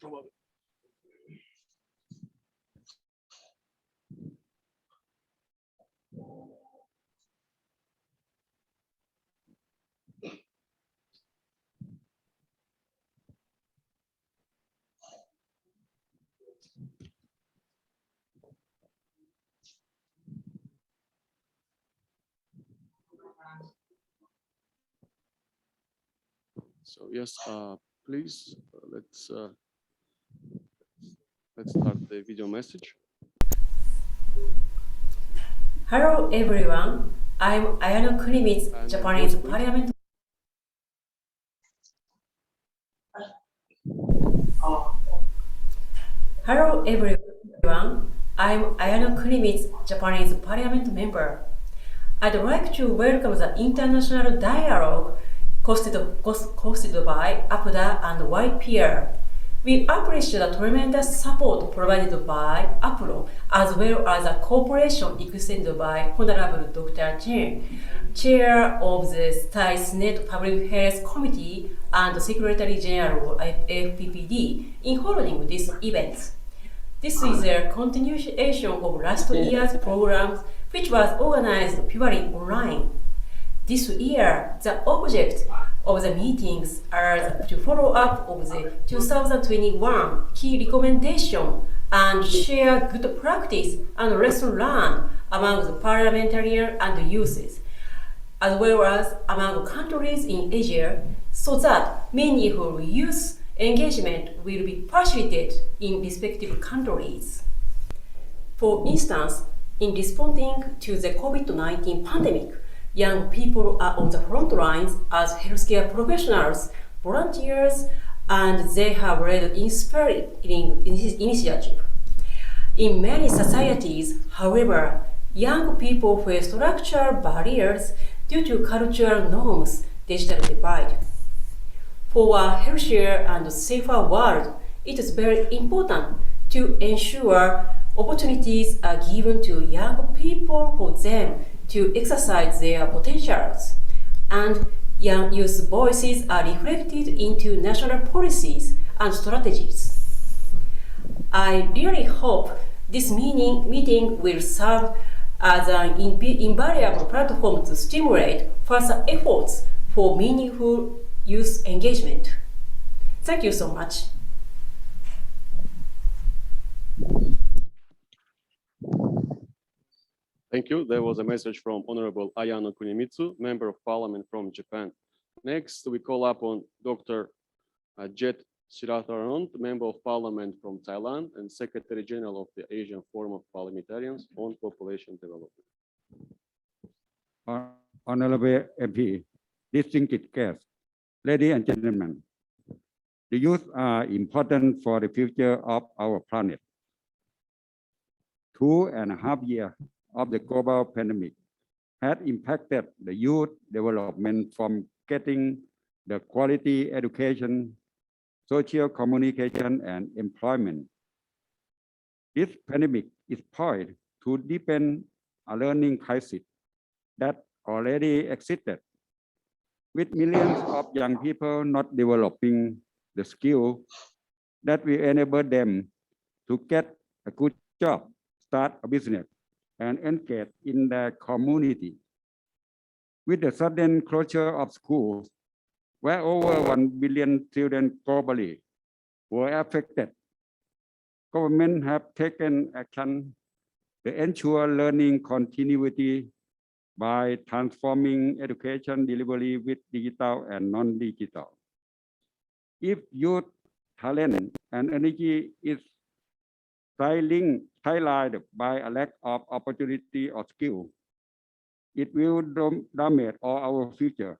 probably. So yes, please let's start the video message. Hello everyone, I'm Ayano Kunimitsu, Japanese Parliament. Hello everyone, I'm Ayano Kunimitsu, Japanese Parliament member. I'd like to welcome the international dialogue hosted by APDA and YPR. We appreciate the tremendous support provided by APRO as well as the cooperation extended by Honorable Dr. Chen, Chair of the Thai Senate Public Health Committee and Secretary General of FPPD in holding this event. This is a continuation of last year's programs, which was organized purely online. This year, the object of the meetings are to follow up of the 2021 key recommendation and share good practice and lesson learned among the parliamentarians and youths, as well as among countries in Asia, so that meaningful youth engagement will be facilitated in respective countries. For instance, in responding to the COVID-19 pandemic, young people are on the front lines as healthcare professionals, volunteers, and they have led inspiring initiative. In many societies, however, young people face structural barriers due to cultural norms, digital divide. For a healthier and safer world, it is very important to ensure opportunities are given to young people for them to exercise their potentials, and young youth voices are reflected into national policies and strategies. I really hope this meeting will serve as an invaluable platform to stimulate further efforts for meaningful youth engagement. Thank you so much. Thank you. There was a message from Honorable Ayano Kunimitsu, Member of Parliament from Japan. Next, we call upon Dr. Jet Siratharan, Member of Parliament from Thailand and Secretary General of the Asian Forum of Parliamentarians on Population Development. Honorable MP, distinguished guests, ladies and gentlemen, the youth are important for the future of our planet. 2.5 years of the global pandemic had impacted the youth development from getting the quality education, social communication, and employment. This pandemic is poised to deepen a learning crisis that already existed, with millions of young people not developing the skill that will enable them to get a good job, start a business, and engage in their community. With the sudden closure of schools, where over 1 billion children globally were affected, governments have taken action to ensure learning continuity by transforming education delivery with digital and non-digital. If youth talent and energy is highlighted by a lack of opportunity or skill, it will damage all our future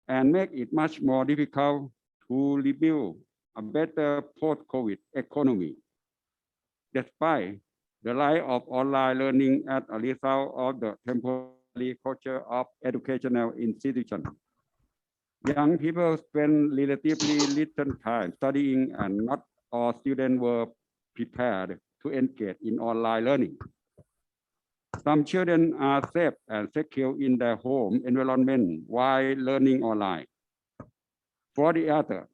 and make it much more difficult to rebuild a better post-COVID economy. Despite the rise of online learning as a result of the temporary closure of educational institutions, young people spend relatively little time studying, and not all students were prepared to engage in online learning. Some children are safe and secure in their home environment while learning online. For the other,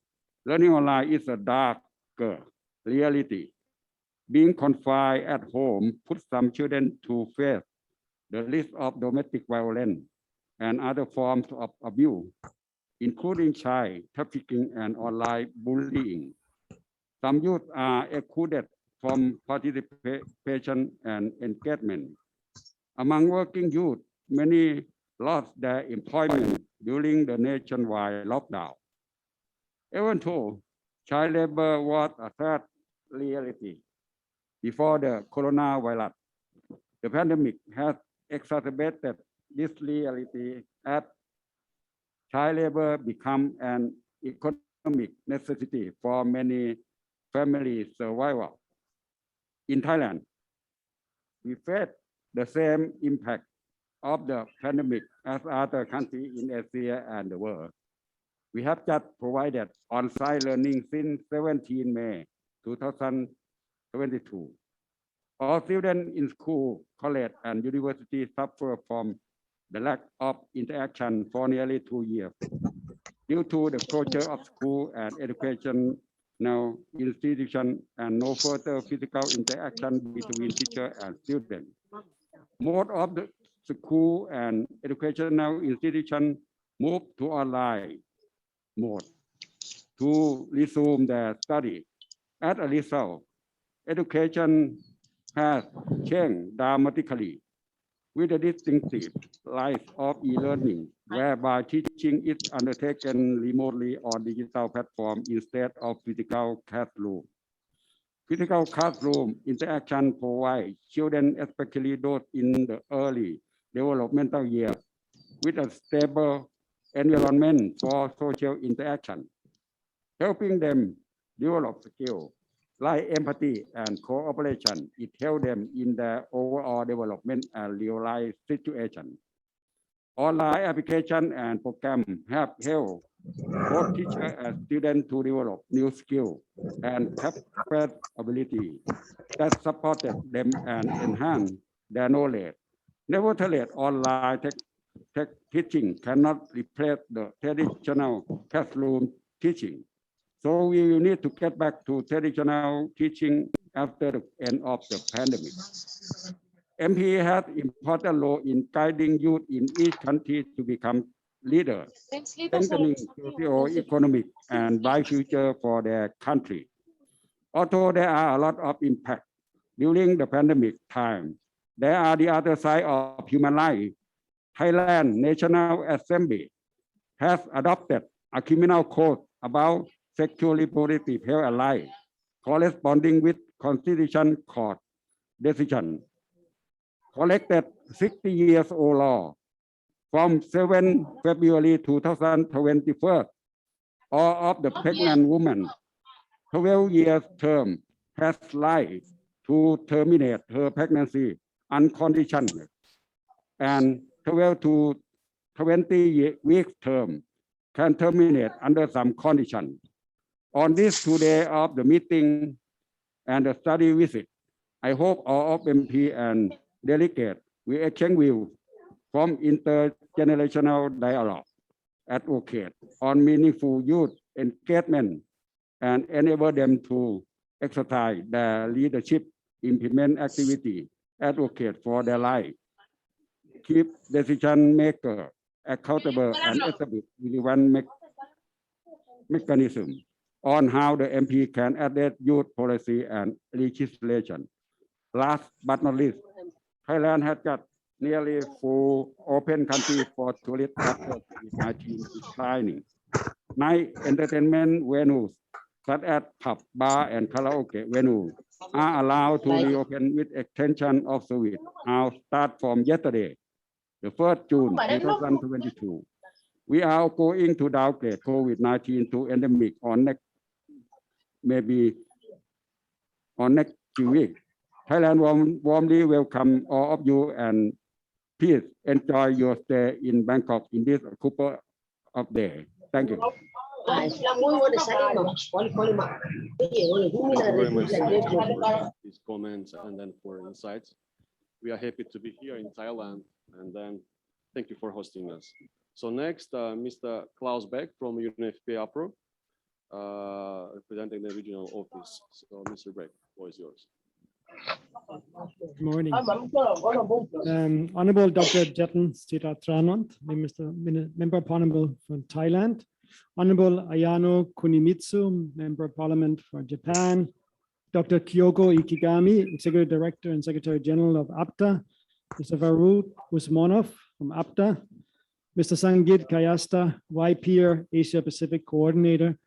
learning online is a dark darker reality. Being confined at home put some children to face the risk of domestic violence and other forms of abuse, including child trafficking and online bullying. Some youth are excluded from participation and engagement. Among working youth, many lost their employment during the nationwide lockdown. Even though child labor was a third reality before the coronavirus, the pandemic has exacerbated this reality as child labor become an economic necessity for many family survival. In Thailand, we face the same impact of the pandemic as other countries in Asia and the world. We have just provided on-site learning since 17 May 2022. All students in school, college, and university suffer from the lack of interaction for nearly 2 years due to the closure of school and educational institutions and no further physical interaction between teacher and student. Most of the school and educational institutions moved to online mode to resume their study. As a result, education has changed dramatically with the distinctive rise of e-learning, whereby teaching is undertaken remotely on digital platform instead of physical classroom. Physical classroom interaction provides children, especially those in the early developmental years, with a stable environment for social interaction, helping them develop skills like empathy and cooperation. It helps them in their overall development and real-life situation. Online application and program have helped both teachers and students to develop new skills and capability that supported them and enhance their knowledge. Nevertheless, online teaching cannot replace the traditional classroom teaching. So we will need to get back to traditional teaching after the end of the pandemic. MP has important role in guiding youth in each country to become leaders, strengthening socio-economic and bright future for their country. Although there are a lot of impact during the pandemic time, there are the other side of human life. Thailand National Assembly has adopted a criminal code about sexual reproductive health and life, corresponding with Constitution Court decision, collected 60 years old law from 7 February 2021. All of the pregnant woman 12 years term has right to terminate her pregnancy unconditionally, and 12 to 20 weeks term can terminate under some condition. On this 2 days of the meeting and the study visit, I hope all of MP and delegates will exchange views from intergenerational dialogue, advocate on meaningful youth engagement, and enable them to exercise their leadership, implement activity, advocate for their life, keep decision maker accountable, and establish relevant mechanism on how the MP can address youth policy and legislation. Last but not least, Thailand has got nearly full open country for tourists after COVID-19 declining. Night entertainment venues such as pub, bar, and karaoke venues are allowed to reopen with extension of service. I'll start from yesterday, the 1st June 2022. We are going to downgrade COVID-19 to endemic on next, maybe on next few weeks. Thailand warmly welcome all of you, and please enjoy your stay in Bangkok in this couple of days. Thank you. Thank you very much for these comments and then for insights. We are happy to be here in Thailand, and then thank you for hosting us. So next, Mr. Klaus Beck from UNFPA APRO. representing the regional office. So, Mr. Breck, the floor is yours. Good morning. Honorable Dr. Jetan Siratranand, Member of Parliament from Thailand. Honorable Ayano Kunimitsu, Member of Parliament for Japan. Dr. Kyoko Ikigami, Executive Director and Secretary General of APTA. Mr. Varun Usmonov from APTA. Mr. Sangit Kayasta, YPEER Asia Pacific Coordinator.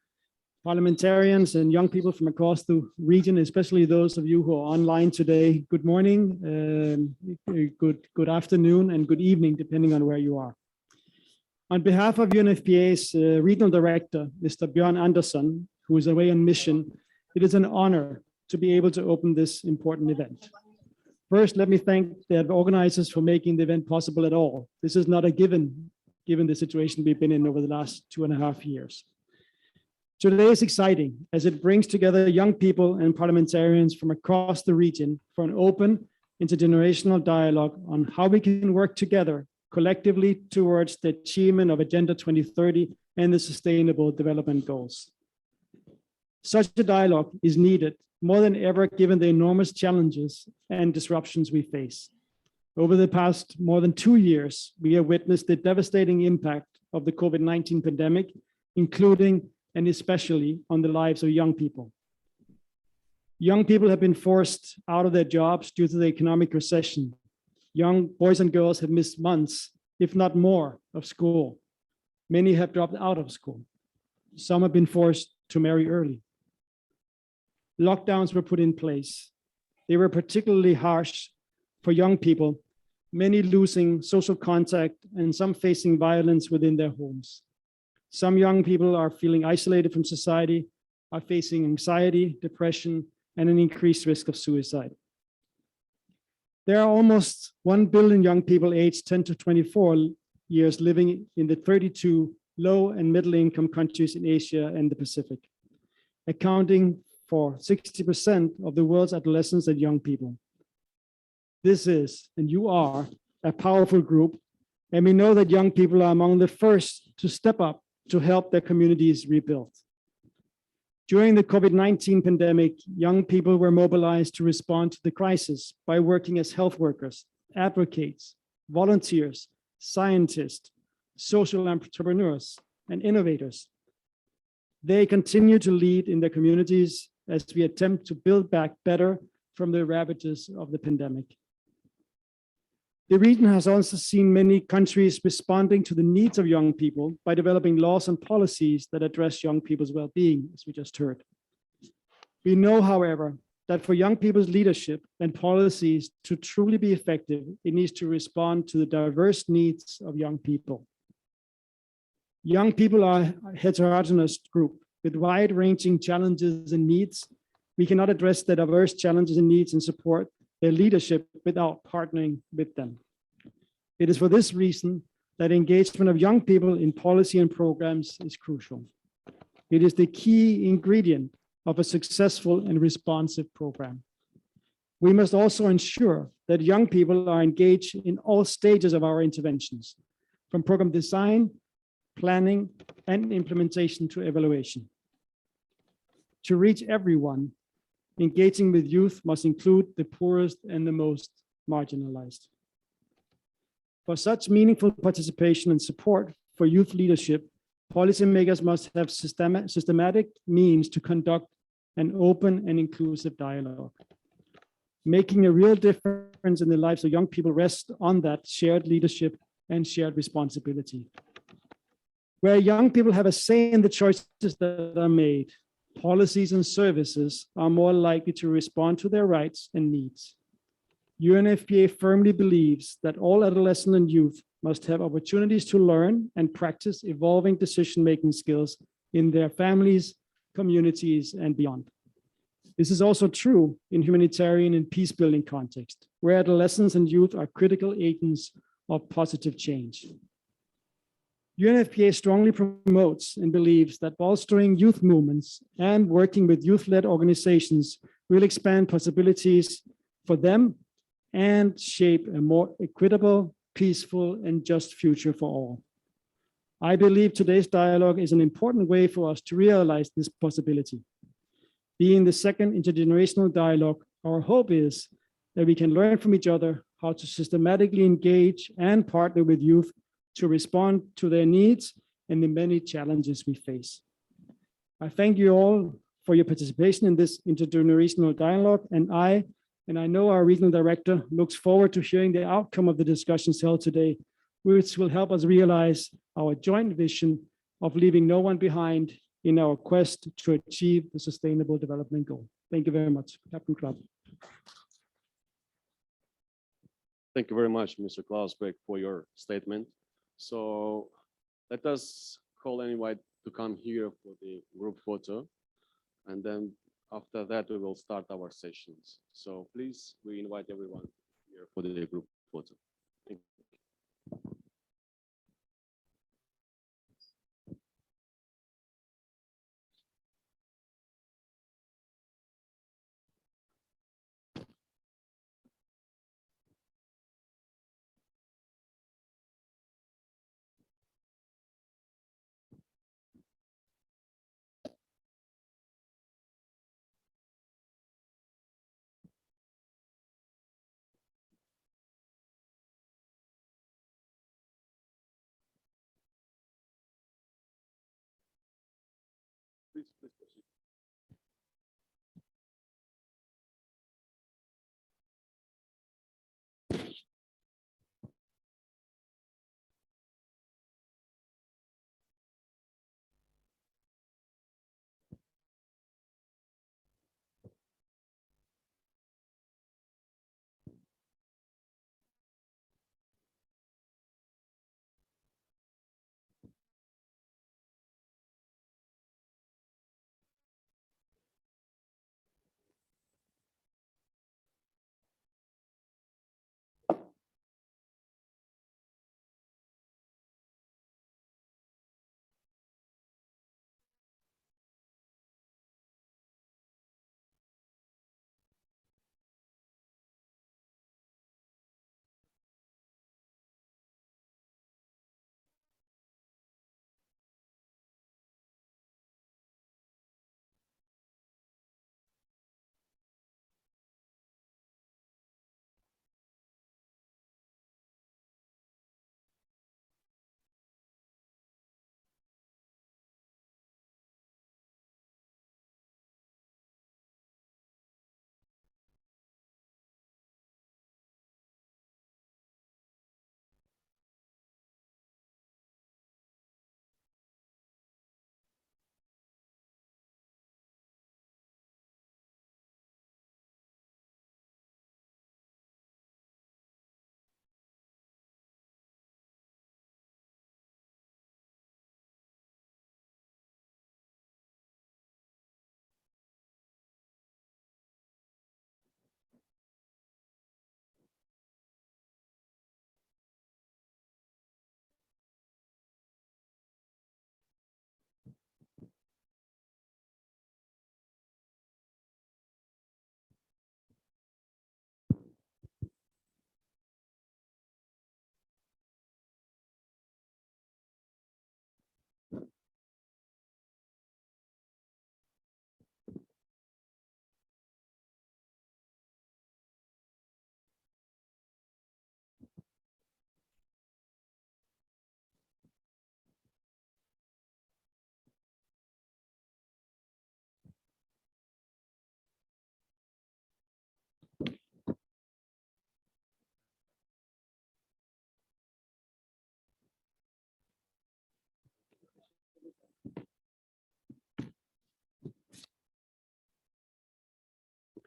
Parliamentarians and young people from across the region, especially those of you who are online today, good morning, good afternoon, and good evening, depending on where you are. On behalf of UNFPA's Regional Director, Mr. Björn Andersson, who is away on mission, it is an honor to be able to open this important event. First, let me thank the organizers for making the event possible at all. This is not a given the situation we've been in over the last 2.5 years. Today is exciting as it brings together young people and parliamentarians from across the region for an open intergenerational dialogue on how we can work together collectively towards the achievement of Agenda 2030 and the Sustainable Development Goals. Such a dialogue is needed more than ever given the enormous challenges and disruptions we face. Over the past more than 2 years, we have witnessed the devastating impact of the COVID-19 pandemic, including and especially on the lives of young people. Young people have been forced out of their jobs due to the economic recession. Young boys and girls have missed months, if not more, of school. Many have dropped out of school. Some have been forced to marry early. Lockdowns were put in place. They were particularly harsh for young people, many losing social contact and some facing violence within their homes. Some young people are feeling isolated from society, are facing anxiety, depression, and an increased risk of suicide. There are almost 1 billion young people aged 10 to 24 years living in the 32 low and middle income countries in Asia and the Pacific, accounting for 60% of the world's adolescents and young people. This is, and you are, a powerful group, and we know that young people are among the first to step up to help their communities rebuild. During the COVID-19 pandemic, young people were mobilized to respond to the crisis by working as health workers, advocates, volunteers, scientists, social entrepreneurs, and innovators. They continue to lead in their communities as we attempt to build back better from the ravages of the pandemic. The region has also seen many countries responding to the needs of young people by developing laws and policies that address young people's well-being, as we just heard. We know, however, that for young people's leadership and policies to truly be effective, it needs to respond to the diverse needs of young people. Young people are a heterogeneous group with wide-ranging challenges and needs. We cannot address the diverse challenges and needs and support their leadership without partnering with them. It is for this reason that engagement of young people in policy and programs is crucial. It is the key ingredient of a successful and responsive program. We must also ensure that young people are engaged in all stages of our interventions, from program design, planning, and implementation to evaluation. To reach everyone, engaging with youth must include the poorest and the most marginalized. For such meaningful participation and support for youth leadership, policymakers must have systematic means to conduct an open and inclusive dialogue. Making a real difference in the lives of young people rests on that shared leadership and shared responsibility. Where young people have a say in the choices that are made, policies and services are more likely to respond to their rights and needs. UNFPA firmly believes that all adolescents and youth must have opportunities to learn and practice evolving decision-making skills in their families, communities, and beyond. This is also true in humanitarian and peace-building context, where adolescents and youth are critical agents of positive change. UNFPA strongly promotes and believes that bolstering youth movements and working with youth-led organizations will expand possibilities for them and shape a more equitable, peaceful, and just future for all. I believe today's dialogue is an important way for us to realize this possibility. Being the second intergenerational dialogue, our hope is that we can learn from each other how to systematically engage and partner with youth to respond to their needs and the many challenges we face. I thank you all for your participation in this intergenerational dialogue, and I know our regional director looks forward to hearing the outcome of the discussions held today, which will help us realize our joint vision of leaving no one behind in our quest to achieve the Sustainable Development Goal. Thank you very much. Captain Club. Thank you very much, Mr. Klausbeck, for your statement. So let us call anyone to come here for the group photo. And then after that, we will start our sessions. So please, we invite everyone here for the group photo. Thank you. Please proceed.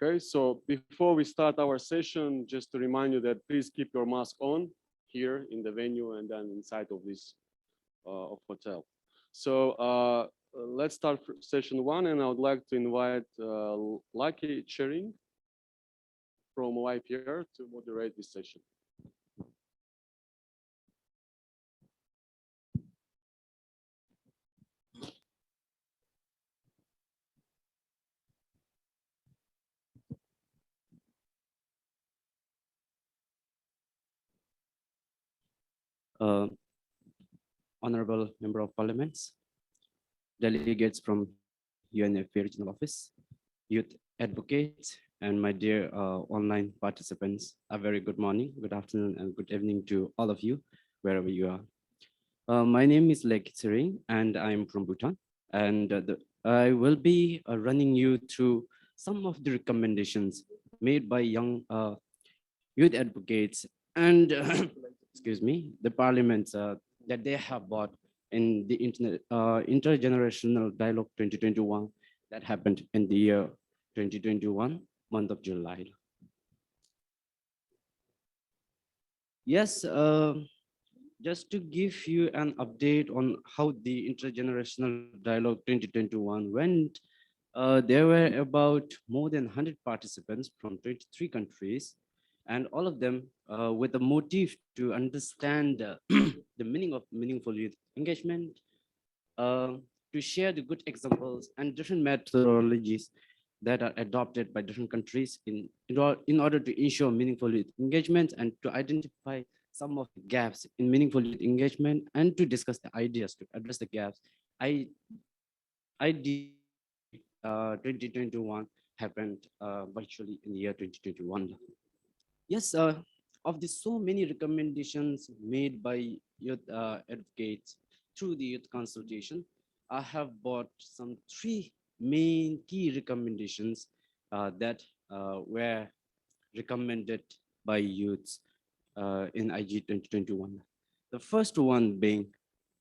Okay, so before we start our session, just to remind you that please keep your mask on here in the venue and then inside of this hotel. So let's start session one, and I would like to invite Lucky Chering from YPR to moderate this session. Honorable Member of Parliaments, delegates from UNFPA Regional Office, youth advocates, and my dear online participants, a very good morning, good afternoon, and good evening to all of you, wherever you are. My name is Lek Tsering, and I'm from Bhutan. And I will be running you through some of the recommendations made by young youth advocates and, excuse me, the parliaments that they have brought in the Intergenerational Dialogue 2021 that happened in the year 2021, month of July. Yes, just to give you an update on how the Intergenerational Dialogue 2021 went, there were about more than 100 participants from 23 countries, and all of them with a motive to understand the meaning of meaningful youth engagement, to share the good examples and different methodologies that are adopted by different countries in order to ensure meaningful youth engagement, and to identify some of the gaps in meaningful youth engagement, and to discuss the ideas to address the gaps. IGD 2021 happened virtually in the year 2021. Yes, of the so many recommendations made by youth advocates through the youth consultation, I have brought some three main key recommendations that were recommended by youths in IG 2021. The first one being,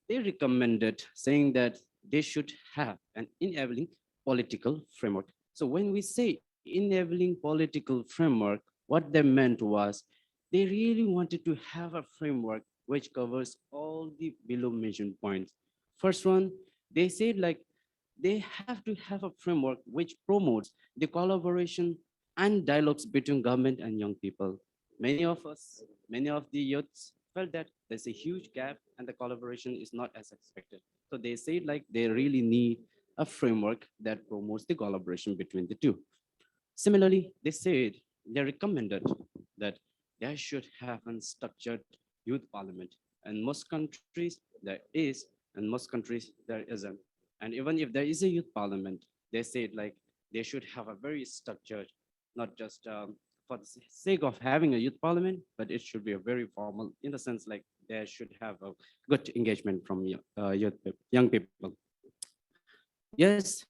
they recommended saying that they should have an enabling political framework. So when we say enabling political framework, what they meant was they really wanted to have a framework which covers all the below mentioned points. First one, they said like they have to have a framework which promotes the collaboration and dialogues between government and young people. Many of us, many of the youths felt that there's a huge gap and the collaboration is not as expected. So they said like they really need a framework that promotes the collaboration between the two. Similarly, they said they recommended that there should have a structured youth parliament. And most countries there is, and most countries there isn't. And even if there is a youth parliament, they said like they should have a very structured, not just for the sake of having a youth parliament, but it should be a very formal, in the sense like they should have a good engagement from young people. Yes,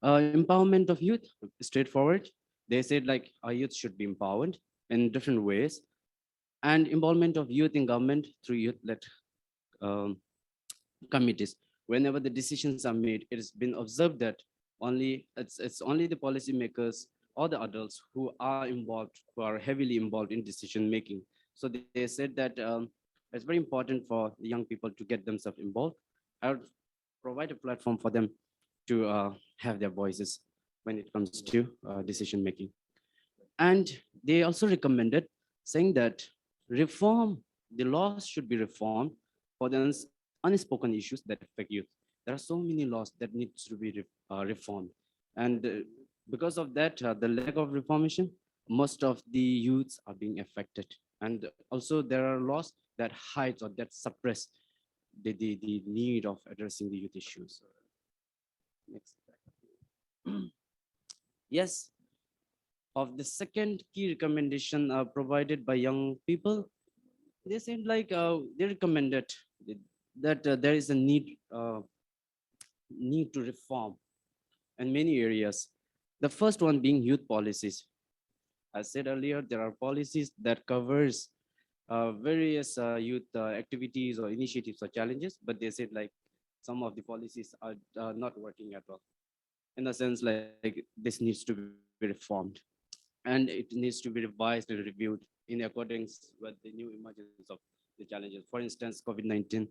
empowerment of youth, straightforward. They said like our youth should be empowered in different ways, and involvement of youth in government through youth-led committees. Whenever the decisions are made, it has been observed that it's only the policymakers or the adults who are involved, who are heavily involved in decision making. So they said that it's very important for the young people to get themselves involved. I would provide a platform for them to have their voices when it comes to decision making. And they also recommended saying that the laws should be reformed for the unspoken issues that affect youth. There are so many laws that needs to be reformed. And because of that, the lack of reformation, most of the youths are being affected. And also there are laws that hide or that suppress the need of addressing the youth issues. Next. Yes, of the second key recommendation provided by young people, they said like they recommended that there is a need to reform in many areas. The first one being youth policies. As said earlier, there are policies that covers various youth activities or initiatives or challenges, but they said like some of the policies are not working at all. In the sense like this needs to be reformed, and it needs to be revised and reviewed in accordance with the new emergence of the challenges. For instance, COVID-19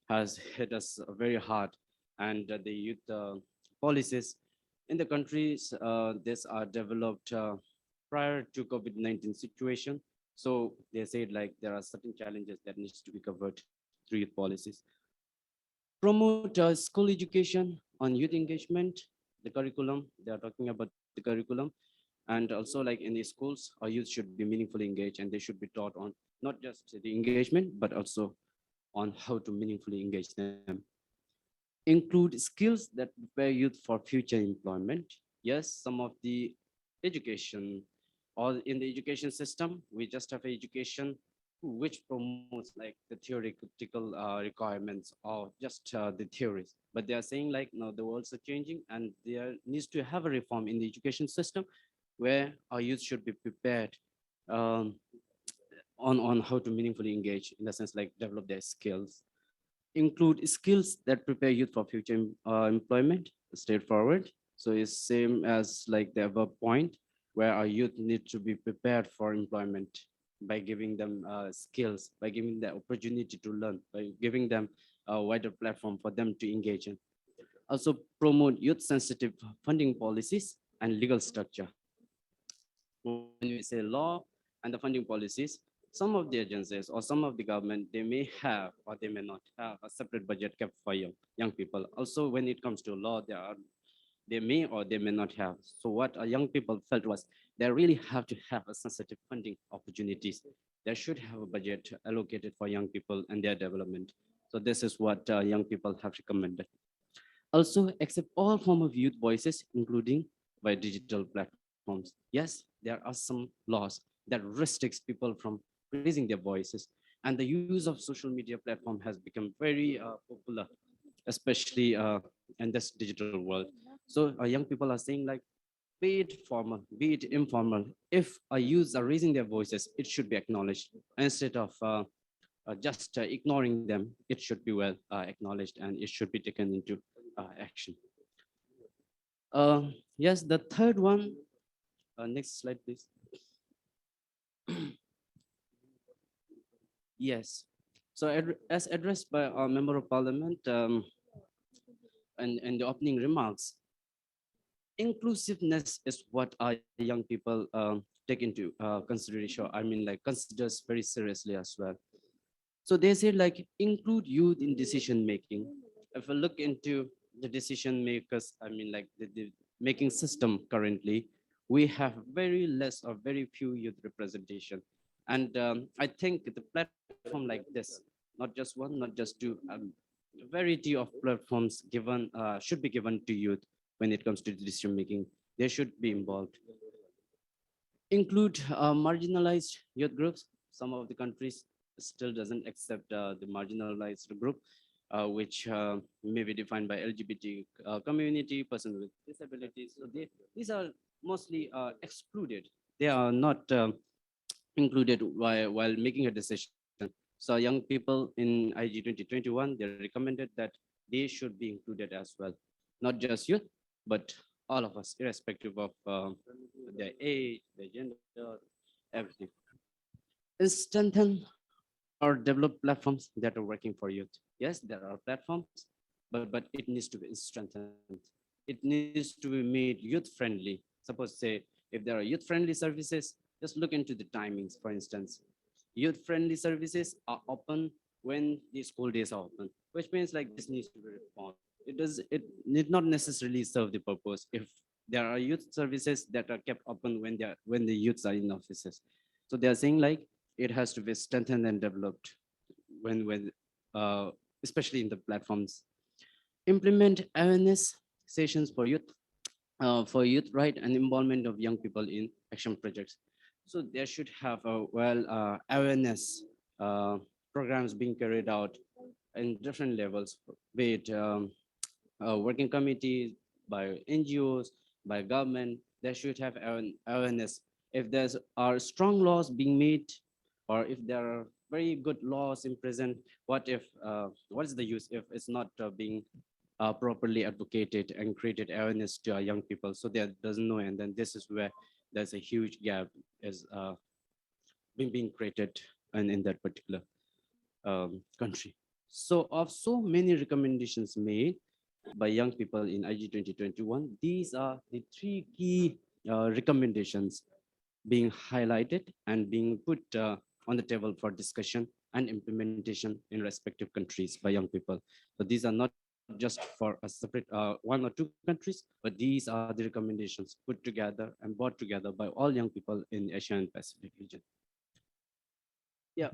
has hit us very hard, and the youth policies in the countries this are developed prior to COVID-19 situation. So they said like there are certain challenges that needs to be covered through youth policies. Promote school education on youth engagement, the curriculum. They are talking about the curriculum. And also like in the schools, our youth should be meaningfully engaged, and they should be taught on not just the engagement, but also on how to meaningfully engage them. Include skills that prepare youth for future employment. Yes, some of the education or in the education system, we just have education which promotes like the theoretical requirements or just the theories. But they are saying like, no, the worlds are changing and there needs to have a reform in the education system where our youth should be prepared um, on how to meaningfully engage in the sense like develop their skills. Include skills that prepare youth for future employment, straightforward. So it's same as like the above point where our youth need to be prepared for employment by giving them skills, by giving the opportunity to learn, by giving them a wider platform for them to engage in. Also promote youth sensitive funding policies and legal structure. When we say law and the funding policies, some of the agencies or some of the government, they may have or they may not have a separate budget kept for young people. Also, when it comes to law, they may or they may not have. So what young people felt was they really have to have a sensitive funding opportunities. They should have a budget allocated for young people and their development. So this is what young people have recommended. Also, accept all form of youth voices, including by digital platforms. Yes, there are some laws that restricts people from raising their voices, and the use of social media platform has become very popular, especially in this digital world. So young people are saying like, be it formal, be it informal, if a youth are raising their voices, it should be acknowledged instead of just ignoring them. It should be well acknowledged and it should be taken into action. Yes, the third one, next slide, please. Yes, so as addressed by our Member of Parliament and the opening remarks, inclusiveness is what our young people take into consideration. I mean, like considers very seriously as well. So they say like include youth in decision making. If we look into the decision makers, I mean like the making system currently, we have very less or very few youth representation. And I think the platform like this, not just one, not just two, variety of platforms given should be given to youth when it comes to decision making. They should be involved. Include marginalized youth groups. Some of the countries still doesn't accept the marginalized group, which may be defined by LGBT community, person with disabilities. So these are mostly excluded. They are not included while making a decision. So young people in IG 2021, they recommended that they should be included as well. Not just youth, but all of us, irrespective of their age, their gender, everything. And strengthen or develop platforms that are working for youth. Yes, there are platforms, but it needs to be strengthened. It needs to be made youth friendly. Suppose say, if there are youth friendly services, just look into the timings, for instance. Youth friendly services are open when the school days are open, which means like this needs to be reformed. It need not necessarily serve the purpose if there are youth services that are kept open when the youths are in offices. So they are saying like it has to be strengthened and developed when especially in the platforms. Implement awareness sessions for youth right and involvement of young people in action projects. So there should have a awareness programs being carried out in different levels, be it working committees, by NGOs, by government. There should have awareness. If there's are strong laws being made, or if there are very good laws in present, what is the use if it's not being properly advocated and created awareness to our young people, so they doesn't know, and then this is where there's a huge gap is being created in that particular country. So of so many recommendations made by young people in IG 2021, these are the three key recommendations being highlighted and being put on the table for discussion and implementation in respective countries by young people. So these are not just for a separate one or two countries, but these are the recommendations put together and brought together by all young people in Asia and Pacific region. Yeah.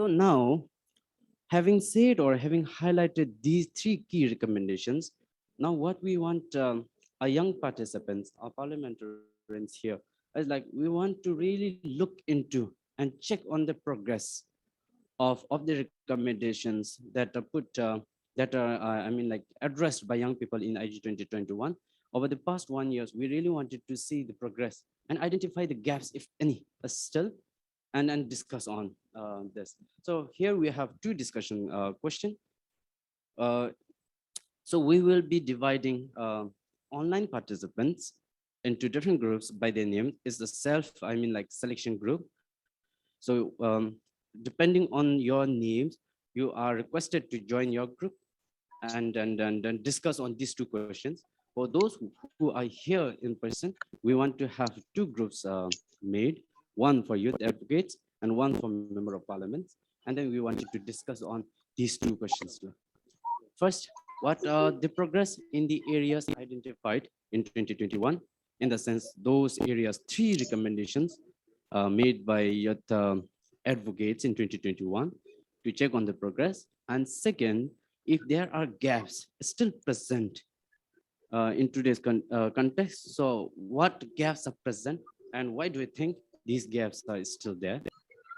So now, having said or having highlighted these three key recommendations, now what we want our young participants, our parliamentarians here, is like we want to really look into and check on the progress of the recommendations that are put I mean like addressed by young people in IG 2021. Over the past 1 year, we really wanted to see the progress and identify the gaps, if any, are still, and then discuss on this. So here we have two discussion questions. So we will be dividing online participants into different groups by their name. Is the selection group. So depending on your names, you are requested to join your group and discuss on these two questions. For those who are here in person, we want to have two groups made, one for youth advocates and one for member of parliament. And then we wanted to discuss on these two questions too. First, what are the progress in the areas identified in 2021? In the sense, those areas, three recommendations made by youth advocates in 2021 to check on the progress. And second, if there are gaps still present in today's context, so what gaps are present and why do we think these gaps are still there?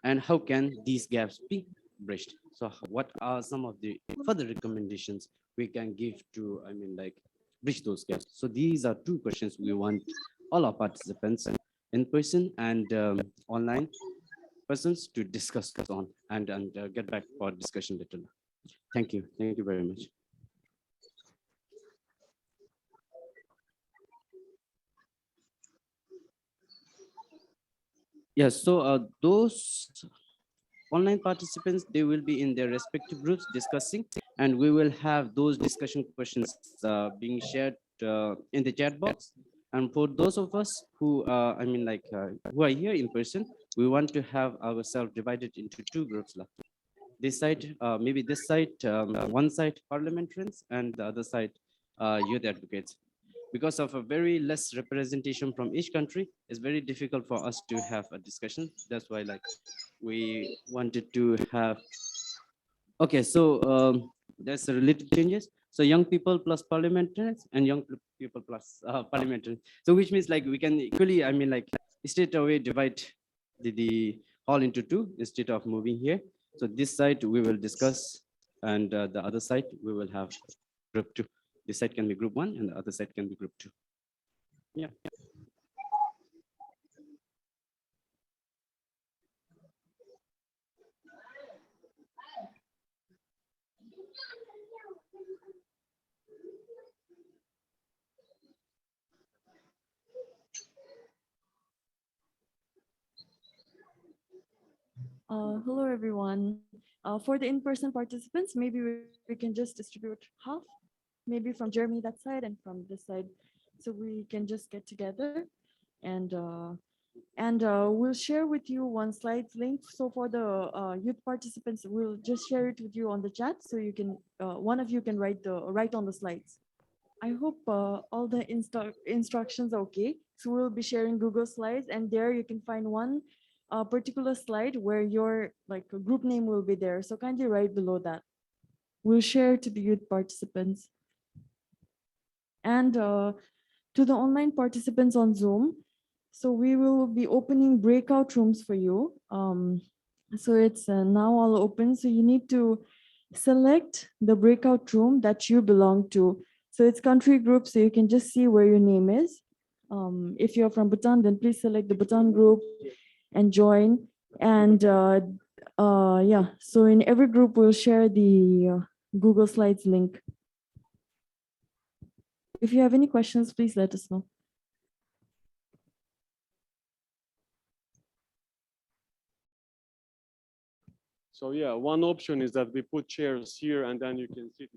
And how can these gaps be bridged? So what are some of the further recommendations we can give to, bridge those gaps? So these are two questions we want all our participants in person and online persons to discuss on and get back for discussion later. Thank you. Thank you very much. Yes, so those online participants, they will be in their respective groups discussing, and we will have those discussion questions being shared in the chat box. And for those of us who, who are here in person, we want to have ourselves divided into two groups. This side, maybe this side, one side parliamentarians, and the other side youth advocates. Because of a very less representation from each country, it's very difficult for us to have a discussion. That's why we wanted to have. Okay, so there's a related changes. So young people plus parliamentarians and young people plus parliamentarians. So which means we can equally, straight away divide the hall into two instead of moving here. So this side we will discuss, and the other side we will have group two. This side can be group one and the other side can be group two. Yeah. Hello, everyone. For the in-person participants, maybe we can just distribute half, maybe from Jeremy that side and from this side, so we can just get together and we'll share with you one slides link. So for the youth participants, we'll just share it with you on the chat, so you can one of you can write on the slides. I hope all the instructions are okay. So we'll be sharing Google Slides, and there you can find one particular slide where your group name will be there. So kindly write below that. We'll share to the youth participants. And to the online participants on Zoom, so we will be opening breakout rooms for you. So it's now all open. So you need to select the breakout room that you belong to. So it's country group, so you can just see where your name is. If you're from Bhutan, then please select the Bhutan group and join. And yeah, so in every group, we'll share the Google Slides link. If you have any questions, please let us know. So yeah, one option is that we put chairs here and then you can sit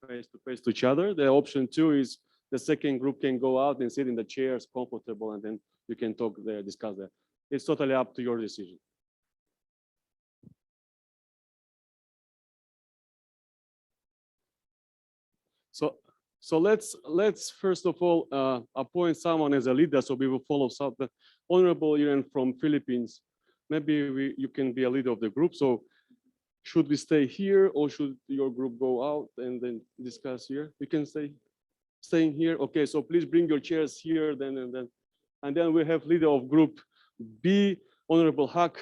face to face to each other. The option two is the second group can go out and sit in the chairs comfortable, and then you can talk there, discuss there. It's totally up to your decision. So let's first of all appoint someone as a leader, so we will follow the Honorable Iran from Philippines. Maybe you can be a leader of the group. So should we stay here or should your group go out and then discuss here? You can staying here. Okay, so please bring your chairs here then and then we have leader of group B, Honorable Haq.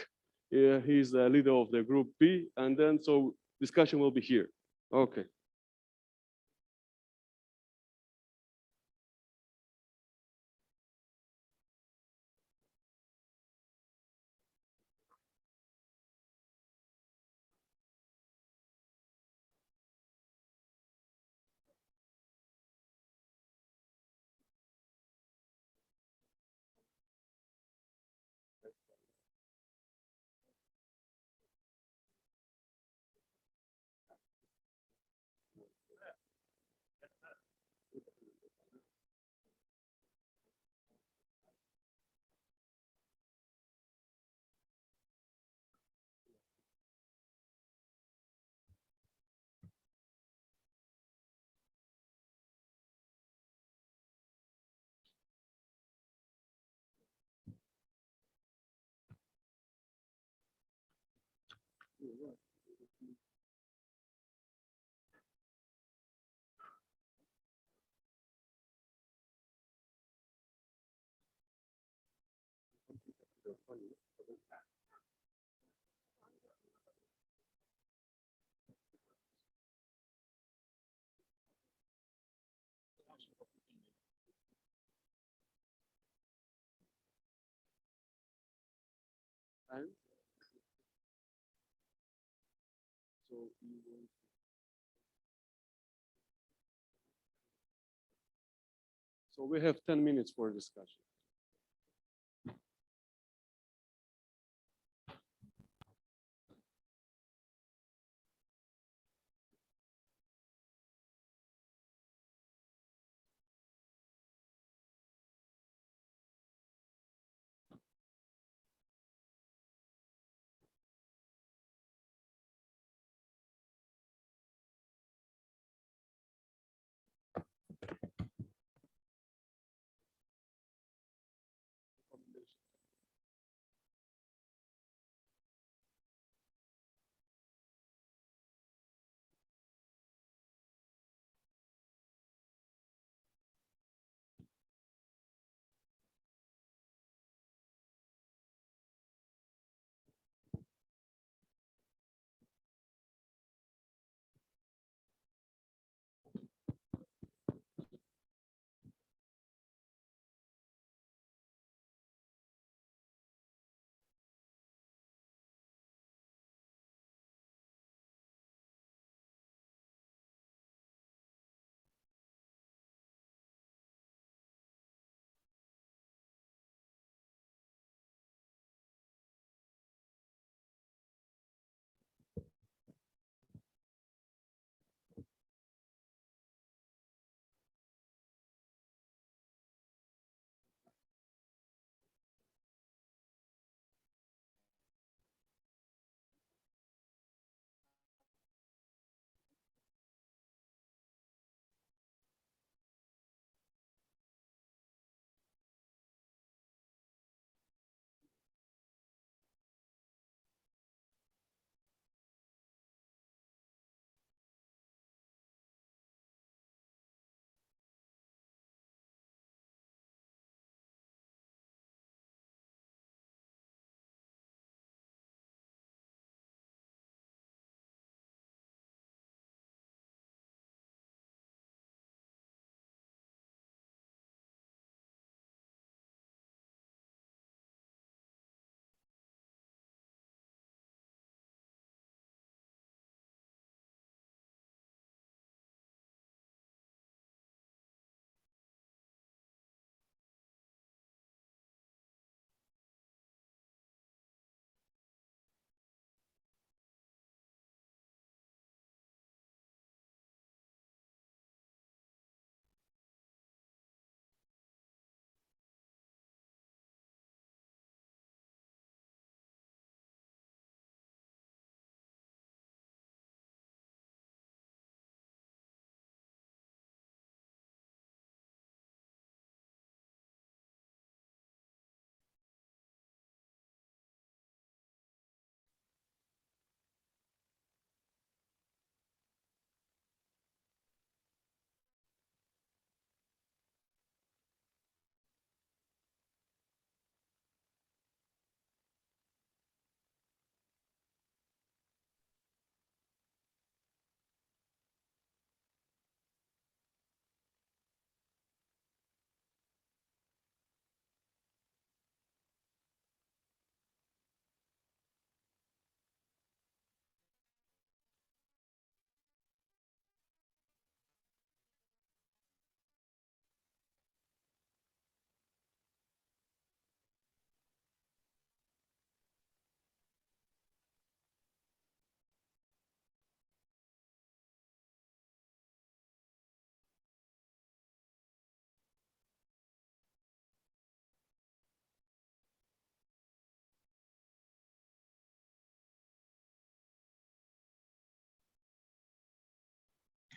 He's the leader of the group B, and then so discussion will be here. Okay. And so so we have 10 minutes for discussion.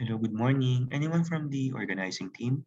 Hello, good morning. Anyone from the organizing team?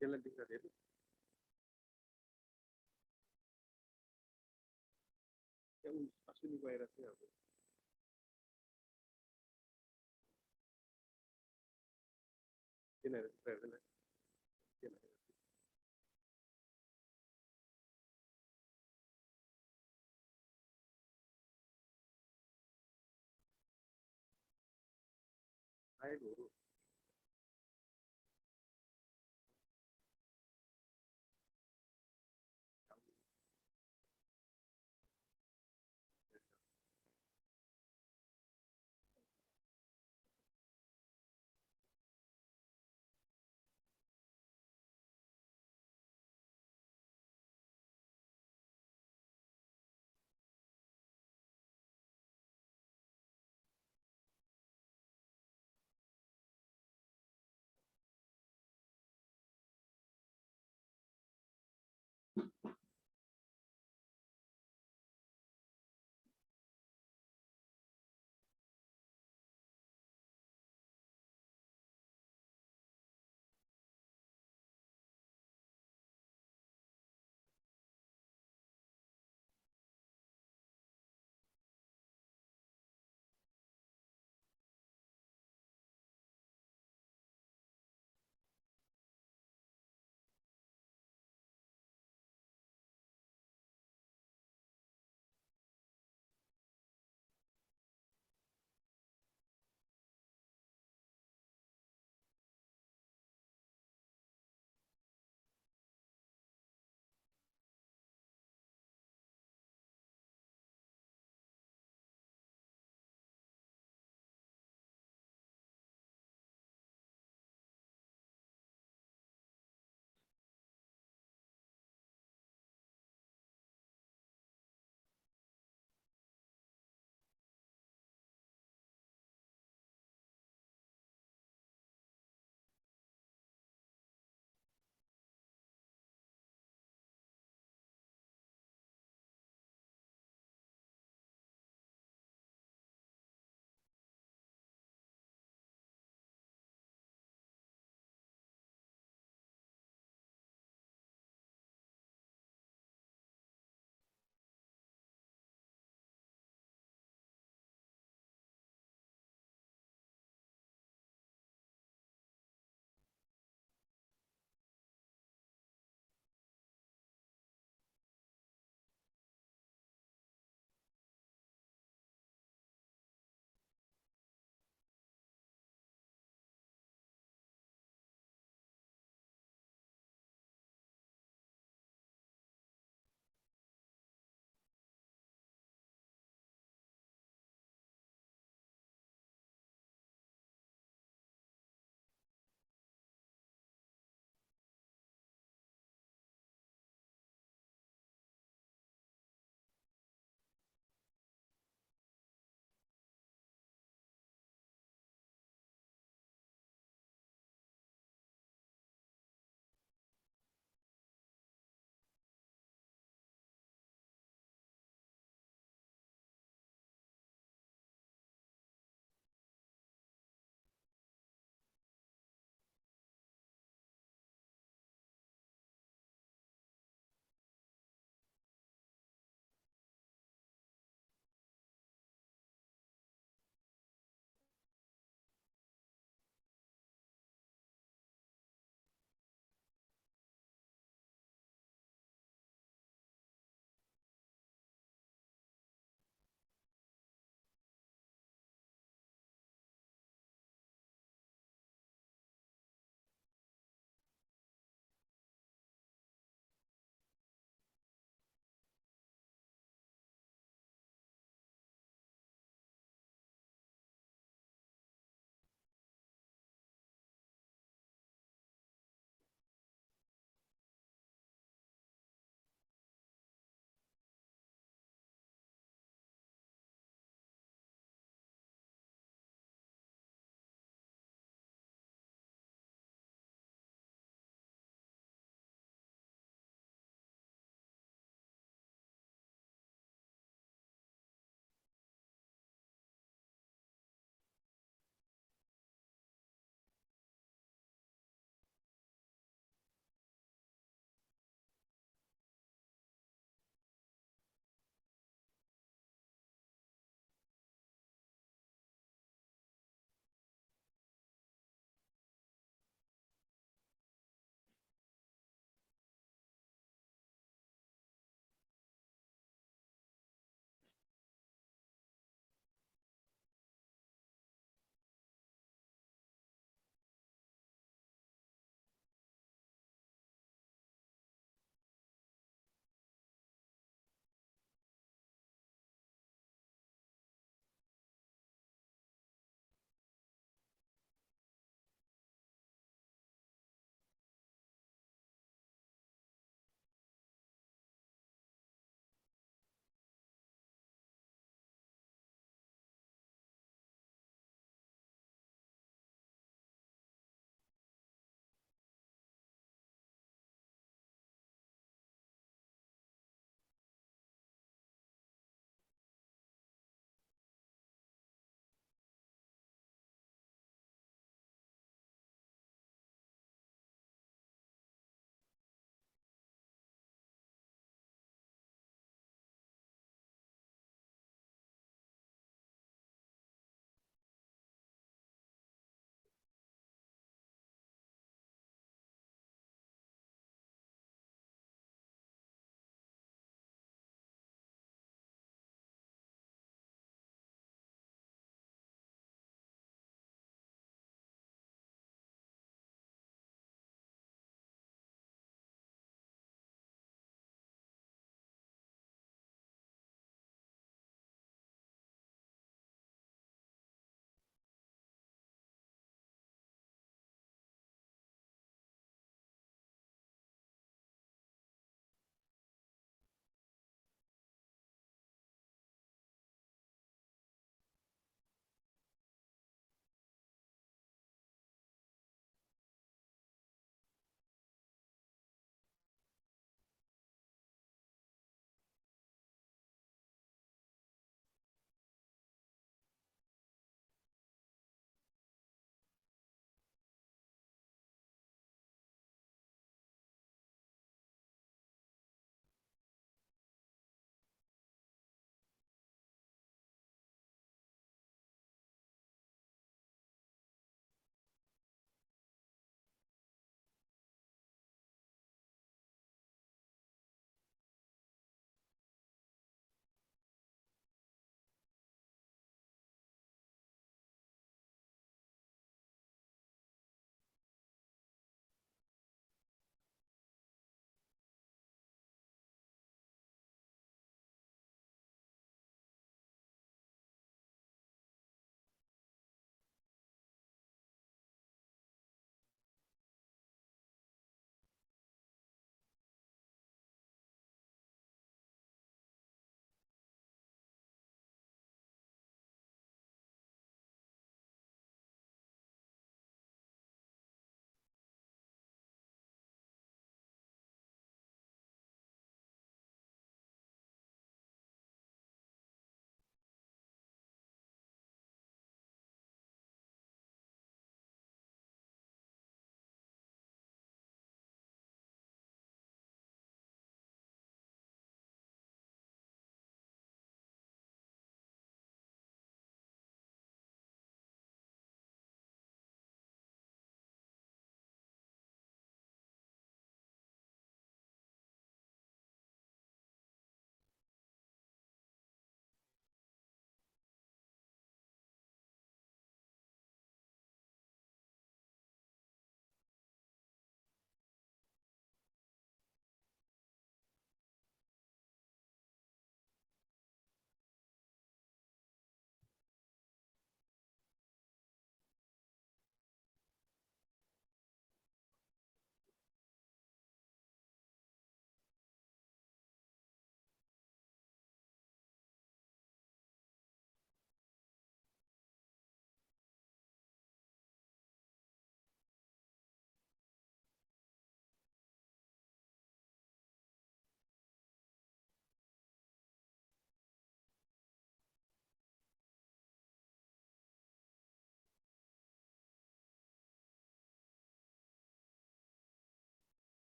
¿Quién le dice eso? Así ni va a ir así, ¿quién eres? ¿Quién eres?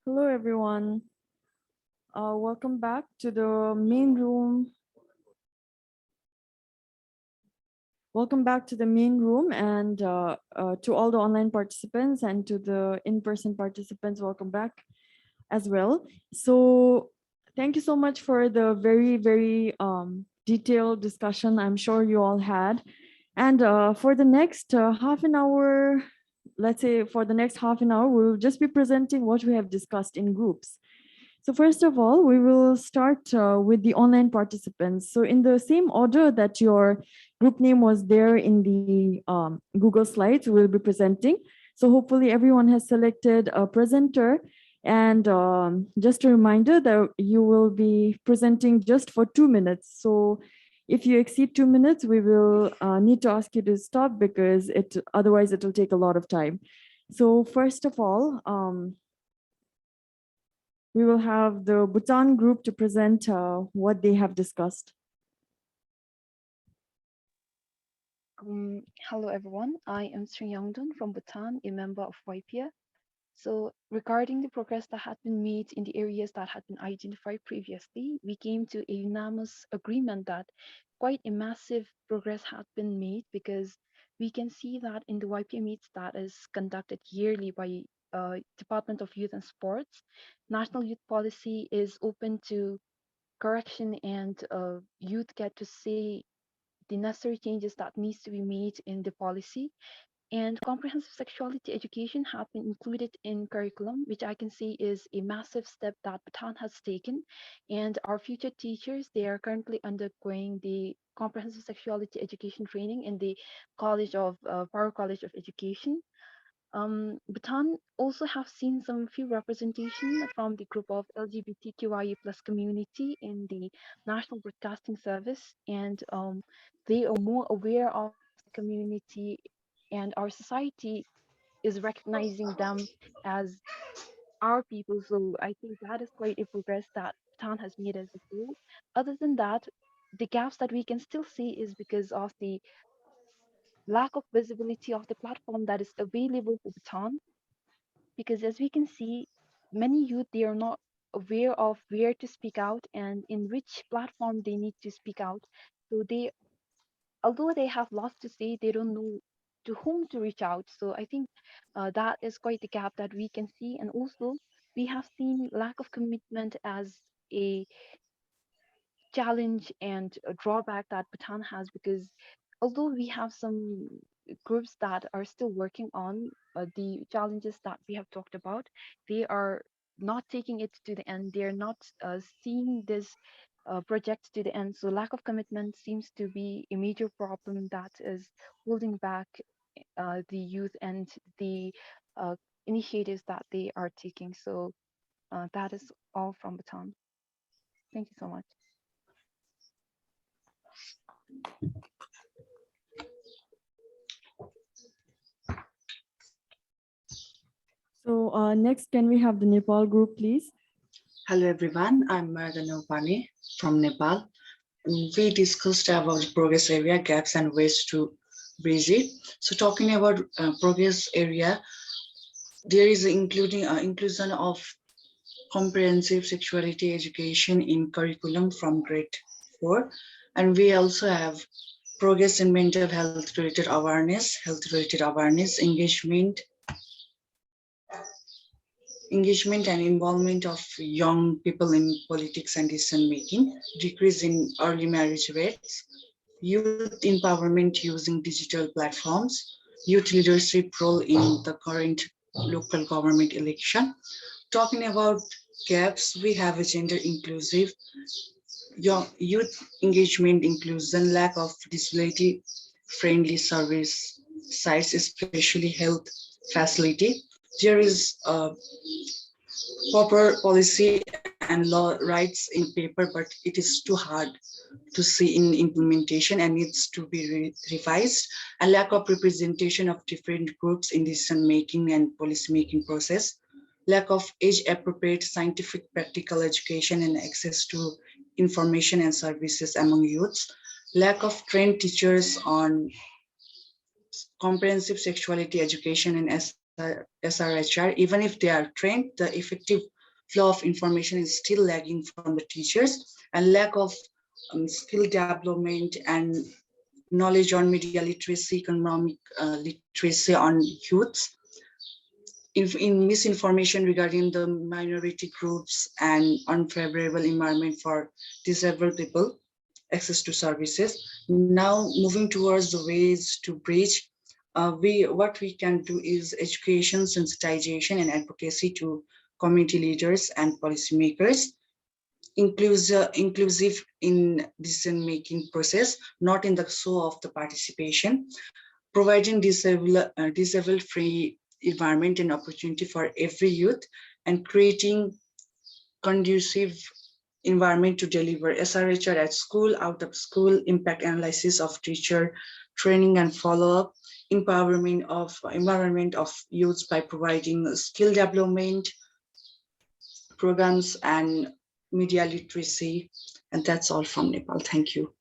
Hello, everyone. Welcome back to the main room. Welcome back to the main room, and to all the online participants and to the in-person participants, welcome back as well. So thank you so much for the very, very detailed discussion I'm sure you all had. And for the next half an hour, let's say for the next half an hour, we'll just be presenting what we have discussed in groups. So first of all, we will start with the online participants. So in the same order that your group name was there in the Google Slides, we'll be presenting. So hopefully everyone has selected a presenter. And just a reminder that you will be presenting just for 2 minutes. So if you exceed 2 minutes, we will need to ask you to stop because otherwise it will take a lot of time. So first of all, we will have the Bhutan group to present what they have discussed. Hello everyone, I am Sri Yongdun from Bhutan, a member of YPA. So regarding the progress that had been made in the areas that had been identified previously, we came to a unanimous agreement that quite a massive progress had been made because we can see that in the YPA meets that is conducted yearly by Department of Youth and Sports, National Youth Policy is open to correction and youth get to say the necessary changes that needs to be made in the policy. And comprehensive sexuality education have been included in curriculum, which I can see is a massive step that Bhutan has taken. And our future teachers, they are currently undergoing the comprehensive sexuality education training in the College of Paro College of Education. Bhutan also have seen some few representation from the group of LGBTQIA plus community in the National Broadcasting Service, and they are more aware of the community, and our society is recognizing them as our people. So I think that is quite a progress that Bhutan has made as a whole. Other than that, the gaps that we can still see is because of the lack of visibility of the platform that is available for Bhutan, because as we can see, many youth, they are not aware of where to speak out and in which platform they need to speak out. So they, although they have lots to say, they don't know to whom to reach out. So I think that is quite the gap that we can see. And also we have seen lack of commitment as a challenge and a drawback that Bhutan has, because although we have some groups that are still working on the challenges that we have talked about. They are not taking it to the end. They're not seeing this project to the end. So lack of commitment seems to be a major problem that is holding back the youth and the uh, initiatives that they are taking. So that is all from Batam. Thank you so much. So next, can we have the Nepal group, please? Hello everyone, I'm Margana Upani from Nepal. We discussed about progress area, gaps and ways to bridge it. So talking about progress area, there is inclusion of comprehensive sexuality education in curriculum from grade 4. And we also have progress in mental health related awareness, engagement and involvement of young people in politics and decision making, decrease in early marriage rates, youth empowerment using digital platforms, youth leadership role in the current local government election. Talking about gaps, we have a gender inclusive, youth engagement inclusion, lack of disability friendly service sites, especially health facility. There is proper policy and law rights in paper, but it is too hard to see in implementation and needs to be revised. A lack of representation of different groups in decision making and policy making process. Lack of age appropriate scientific practical education and access to information and services among youths. Lack of trained teachers on comprehensive sexuality education and SRHR. Even if they are trained, the effective flow of information is still lagging from the teachers, and lack of skill development and knowledge on media literacy, economic literacy on youths, in misinformation regarding the minority groups and unfavorable environment for disabled people, access to services. Now moving towards the ways to bridge, what we can do is education, sensitization, and advocacy to community leaders and policymakers, inclusive in decision-making process, not in the show of the participation, providing disabled-free environment and opportunity for every youth, and creating conducive environment to deliver SRHR at school, out of school, impact analysis of teacher training and follow-up, empowerment of youths by providing skill development programs and media literacy. And that's all from Nepal. Thank you.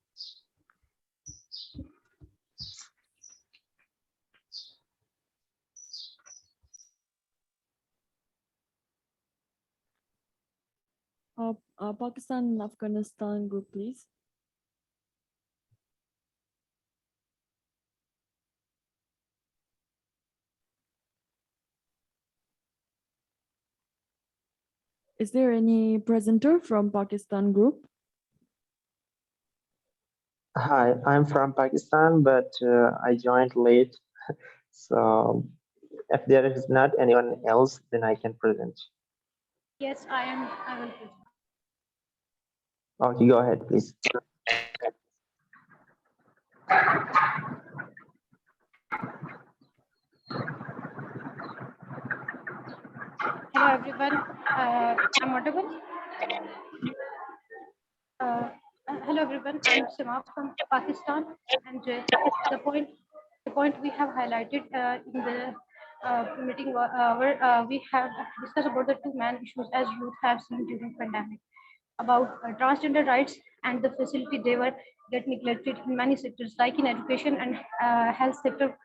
Pakistan and Afghanistan group, please. Is there any presenter from Pakistan group? Hi, I'm from Pakistan, but I joined late. So if there is not anyone else, then I can present. Yes, I will present. Okay, go ahead, please. Hello, everyone. I'm audible. Hello, everyone. I'm Sima from Pakistan, and the point we have highlighted in the meeting where we have discussed about the two main issues as youth have seen during pandemic, about transgender rights and the facility they were get neglected in many sectors, like in education and health sector.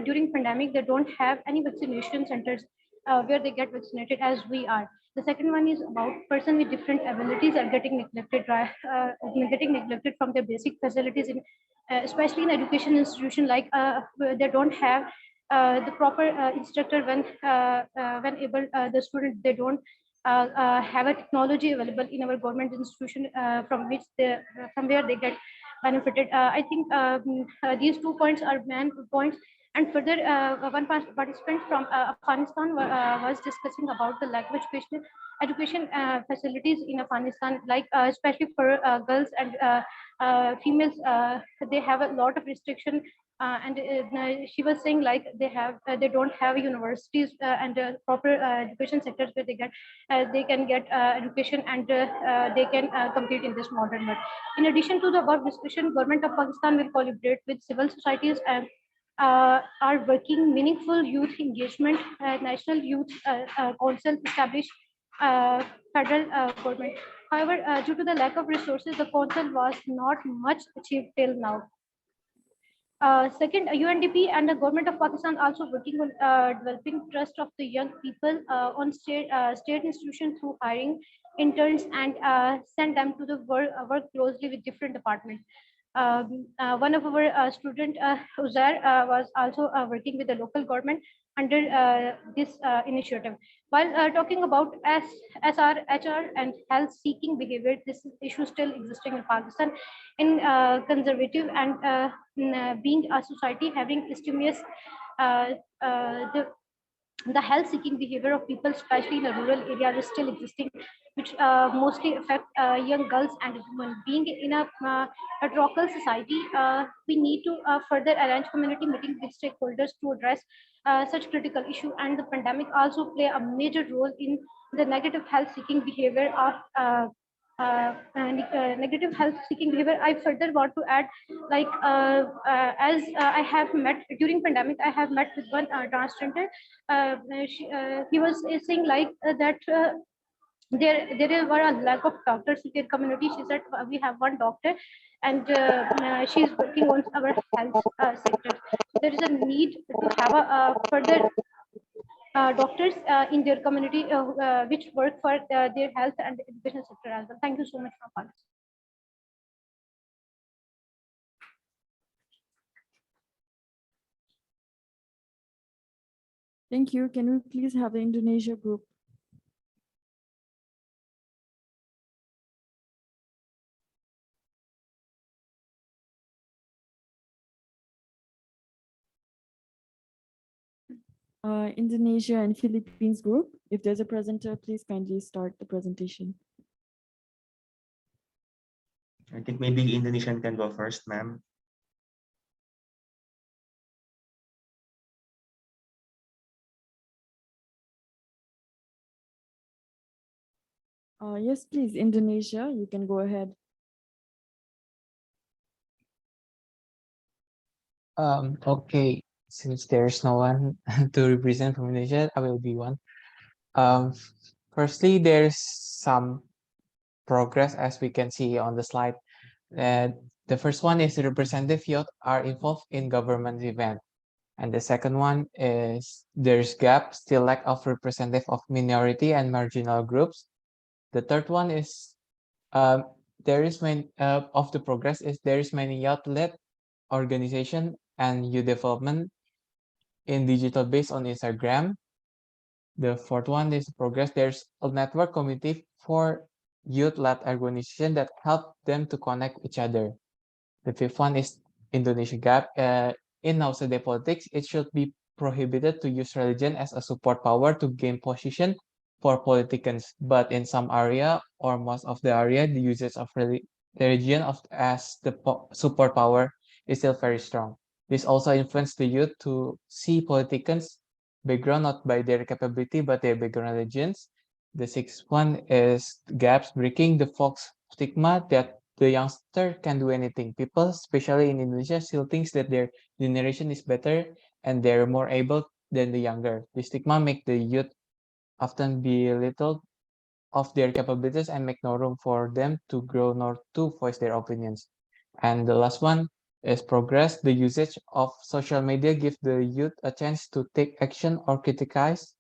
During pandemic, they don't have any vaccination centers where they get vaccinated as we are. The second one is about person with different abilities are getting neglected from their basic facilities, in especially in education institution, like they don't have the proper instructor when able the student, they don't have a technology available in our government institution from where they get benefited. I think these 2 points are main points. And further, one participant from Afghanistan was discussing about the language education facilities in Afghanistan, like especially for girls and females, they have a lot of restriction. And she was saying like they don't have universities and proper education sectors where they can get education and they can compete in this modern world. In addition to the above discussion, government of Pakistan will collaborate with civil societies and are working meaningful youth engagement. National Youth Council established federal government. However, due to the lack of resources, the council was not much achieved till now. Second, UNDP and the government of Pakistan also working on developing trust of the young people on state institutions through hiring interns and send them to the work closely with different departments. One of our student, Uzair, was also working with the local government under this initiative. While talking about SRHR and health-seeking behavior, this issue still existing in Pakistan. In conservative and being a society having stimulus, uh, uh, the health-seeking behavior of people, especially in the rural areas, is still existing, which mostly affect young girls and women. Being in a patriarchal society, we need to further arrange community meetings with stakeholders to address such critical issue. And the pandemic also play a major role in the negative health-seeking behavior of negative health seeking behavior. I further want to add, like as I have met during pandemic, I have met with one transgender. He was saying like that there were a lack of doctors in their community. She said we have one doctor and she's working on our health sector. So there is a need to have a further doctors in their community which work for their health and education sector as well. Thank you so much for participating. Thank you. Can we please have the Indonesia group? Indonesia and Philippines group. If there's a presenter, please kindly start the presentation. I think maybe Indonesian can go first, ma'am. Yes, please, Indonesia, you can go ahead. Okay, since there's no one to represent from Indonesia, I will be one. Firstly, there's some progress as we can see on the slide. The first one is the representative youth are involved in government event. And the second one is there's gap, still lack of representative of minority and marginal groups. The third one is there is many of the progress is there is many youth-led organization and youth development in digital based on Instagram. The fourth one is progress. There's a network community for youth-led organization that help them to connect each other. The fifth one is Indonesia gap. In nowadays politics, it should be prohibited to use religion as a support power to gain position for politicians. But in some area or most of the area, the usage of religion as the support power is still very strong. This also influenced the youth to see politicians background not by their capability but their background religions. The sixth one is gaps, breaking the false stigma that the youngster can do anything. People, especially in Indonesia, still thinks that their generation is better and they're more able than the younger. The stigma make the youth often belittled of their capabilities and make no room for them to grow nor to voice their opinions. And the last one is progress. The usage of social media gives the youth a chance to take action or criticize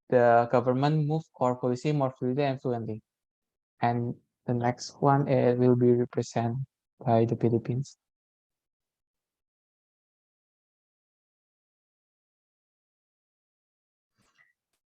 the government move or policy more freely and fluently. And the next one will be represented by the Philippines.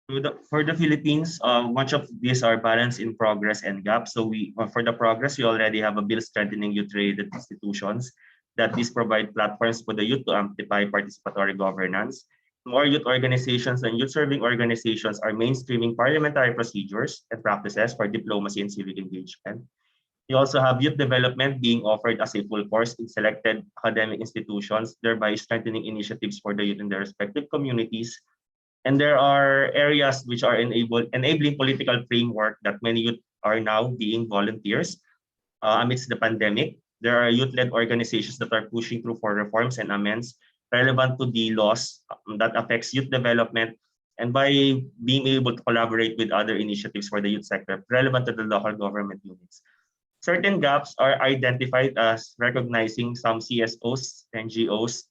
For the Philippines, much of these are balance in progress and gaps. So for the progress, we already have a bill strengthening youth-related institutions that these provide platforms for the youth to amplify participatory governance. More youth organizations and youth-serving organizations are mainstreaming parliamentary procedures and practices for diplomacy and civic engagement. We also have youth development being offered as a full course in selected academic institutions, thereby strengthening initiatives for the youth in their respective communities. And there are areas which are enabling political framework that many youth are now being volunteers amidst the pandemic. There are youth-led organizations that are pushing through for reforms and amends relevant to the laws that affects youth development, and by being able to collaborate with other initiatives for the youth sector relevant to the local government units. Certain gaps are identified as recognizing some CSOs, NGOs.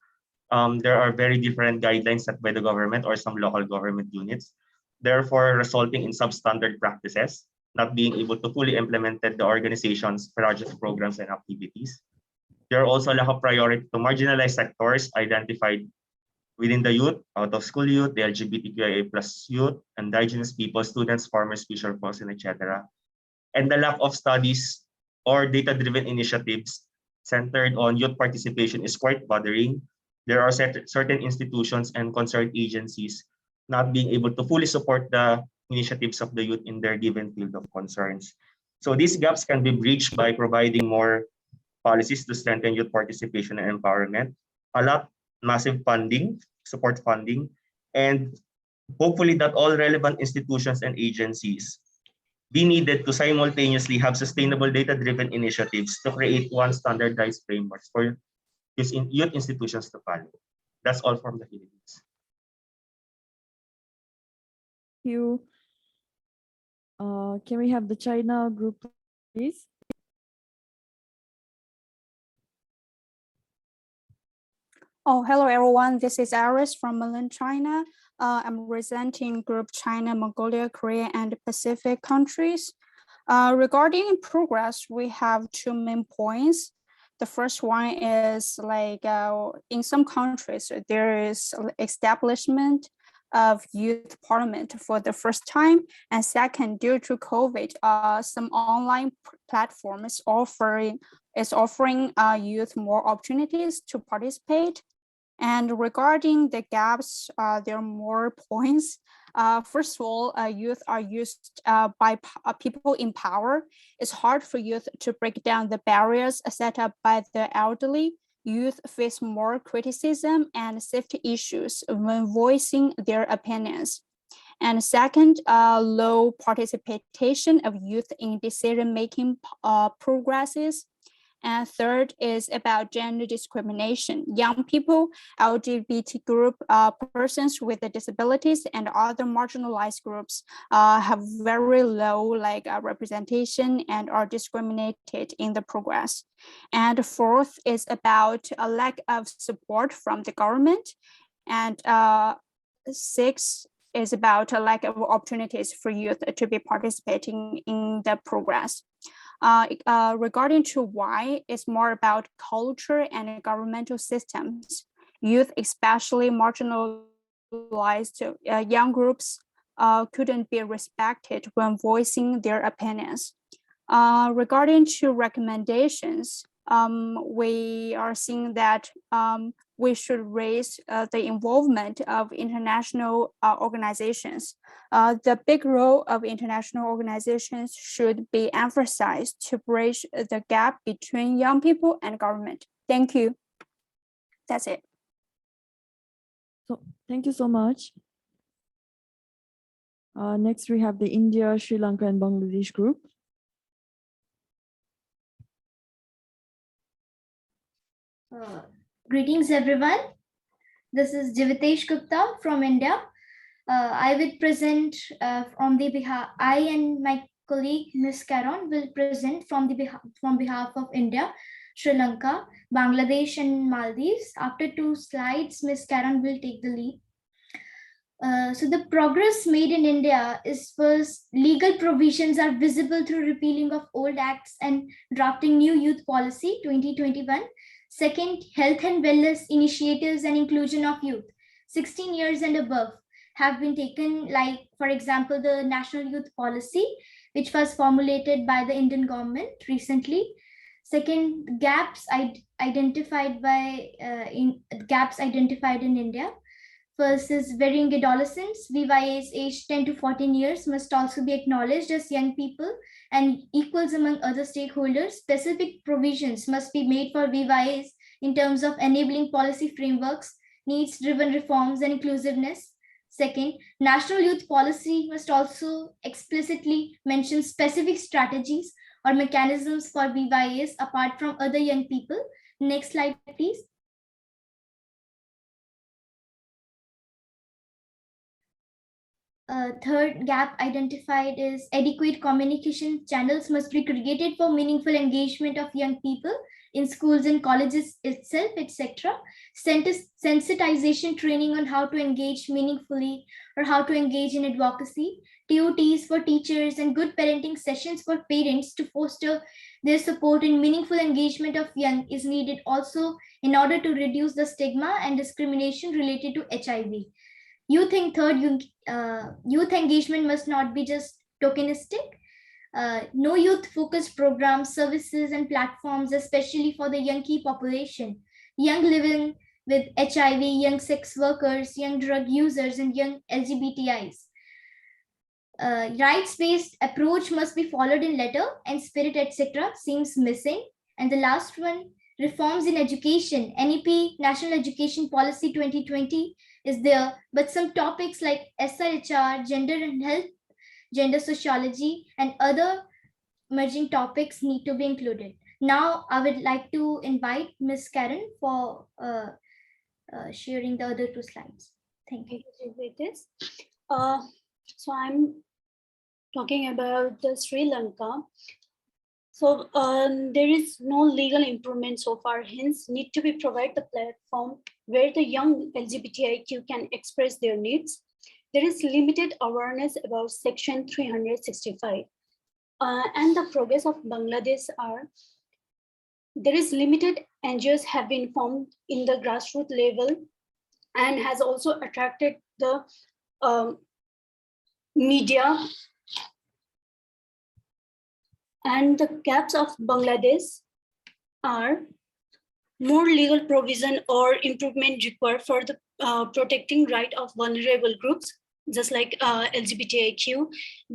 There are very different guidelines set by the government or some local government units, therefore resulting in substandard practices, not being able to fully implement the organization's projects, programs, and activities. There are also a lack of priority to marginalized sectors identified within the youth, out-of-school youth, the LGBTQIA+ youth, indigenous people, students, farmers, fisher folks, and etc. And the lack of studies or data-driven initiatives centered on youth participation is quite bothering. There are certain institutions and concerned agencies not being able to fully support the initiatives of the youth in their given field of concerns. So these gaps can be bridged by providing more policies to strengthen youth participation and empowerment, massive funding, support funding, and hopefully that all relevant institutions and agencies be needed to simultaneously have sustainable data-driven initiatives to create one standardized framework for youth institutions to follow. That's all from the Philippines. Thank you. Can we have the China group, please? Oh, hello everyone. This is Iris from mainland China. I'm representing Group China, Mongolia, Korea, and Pacific countries. Regarding progress, we have two main points. The first one is in some countries, there is establishment of youth parliament for the first time. And second, due to COVID, some online platforms offering youth more opportunities to participate. And regarding the gaps, there are more points. First of all, youth are used by people in power. It's hard for youth to break down the barriers set up by the elderly. Youth face more criticism and safety issues when voicing their opinions. And second, low participation of youth in decision-making progresses. And third is about gender discrimination. Young people, LGBT group, persons with disabilities, and other marginalized groups have very low representation and are discriminated in the progress. And fourth is about a lack of support from the government. And six is about a lack of opportunities for youth to be participating in the progress. Regarding to why, it's more about culture and governmental systems. Youth, especially marginalized young groups, couldn't be respected when voicing their opinions. Regarding to recommendations, we are seeing that we should raise the involvement of international organizations. The big role of international organizations should be emphasized to bridge the gap between young people and government. Thank you. That's it. So thank you so much. Next, we have the India, Sri Lanka, and Bangladesh group. Greetings, everyone. This is Jivitesh Gupta from India. I will present on the behalf. I and my colleague Ms. Karon will present from behalf of India, Sri Lanka, Bangladesh, and Maldives. After 2 slides, Ms. Karon will take the lead. So the progress made in India is first, legal provisions are visible through repealing of old acts and drafting new youth policy 2021. Second, health and wellness initiatives and inclusion of youth 16 years and above have been taken, like, for example, the National Youth Policy, which was formulated by the Indian government recently. Second, identified in India. First is varying adolescents. VYAs aged 10 to 14 years must also be acknowledged as young people and equals among other stakeholders. Specific provisions must be made for VYAs in terms of enabling policy frameworks, needs-driven reforms, and inclusiveness. Second, national youth policy must also explicitly mention specific strategies or mechanisms for VYAs apart from other young people. Next slide, please. Third gap identified is adequate communication channels must be created for meaningful engagement of young people in schools and colleges itself, etc. Sensitization training on how to engage meaningfully or how to engage in advocacy. TOTs for teachers and good parenting sessions for parents to foster their support in meaningful engagement of young is needed also in order to reduce the stigma and discrimination related to HIV. Youth engagement must not be just tokenistic. No youth-focused programs, services, and platforms, especially for the young key population, young living with HIV, young sex workers, young drug users, and young LGBTIs. Rights-based approach must be followed in letter and spirit, etc. seems missing. And the last one, reforms in education. NEP, National Education Policy 2020, is there, but some topics like SRHR, gender and health, gender sociology, and other emerging topics need to be included. Now, I would like to invite Ms. Karen for sharing the other two slides. Thank you. So I'm talking about the Sri Lanka. So there is no legal improvement so far, hence need to be provided the platform where the young LGBTIQ can express their needs. There is limited awareness about Section 365 and the progress of Bangladesh are, there is limited NGOs have been formed in the grassroots level and has also attracted the media. And the gaps of Bangladesh are more legal provision or improvement required for the protecting right of vulnerable groups, just like LGBTIQ.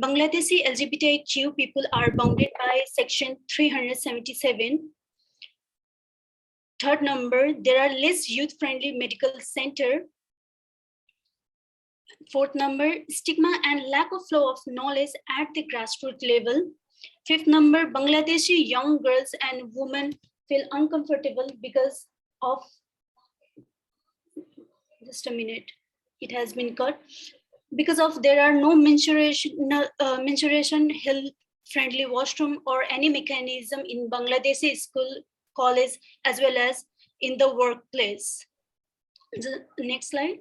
Bangladeshi LGBTIQ people are bounded by Section 377. Third number, there are less youth-friendly medical center. Fourth number, stigma and lack of flow of knowledge at the grassroots level. Fifth number, Bangladeshi young girls and women feel uncomfortable because of, just a minute, it has been cut. Because of there are no menstruation health-friendly washroom or any mechanism in Bangladeshi school, college, as well as in the workplace. The next slide.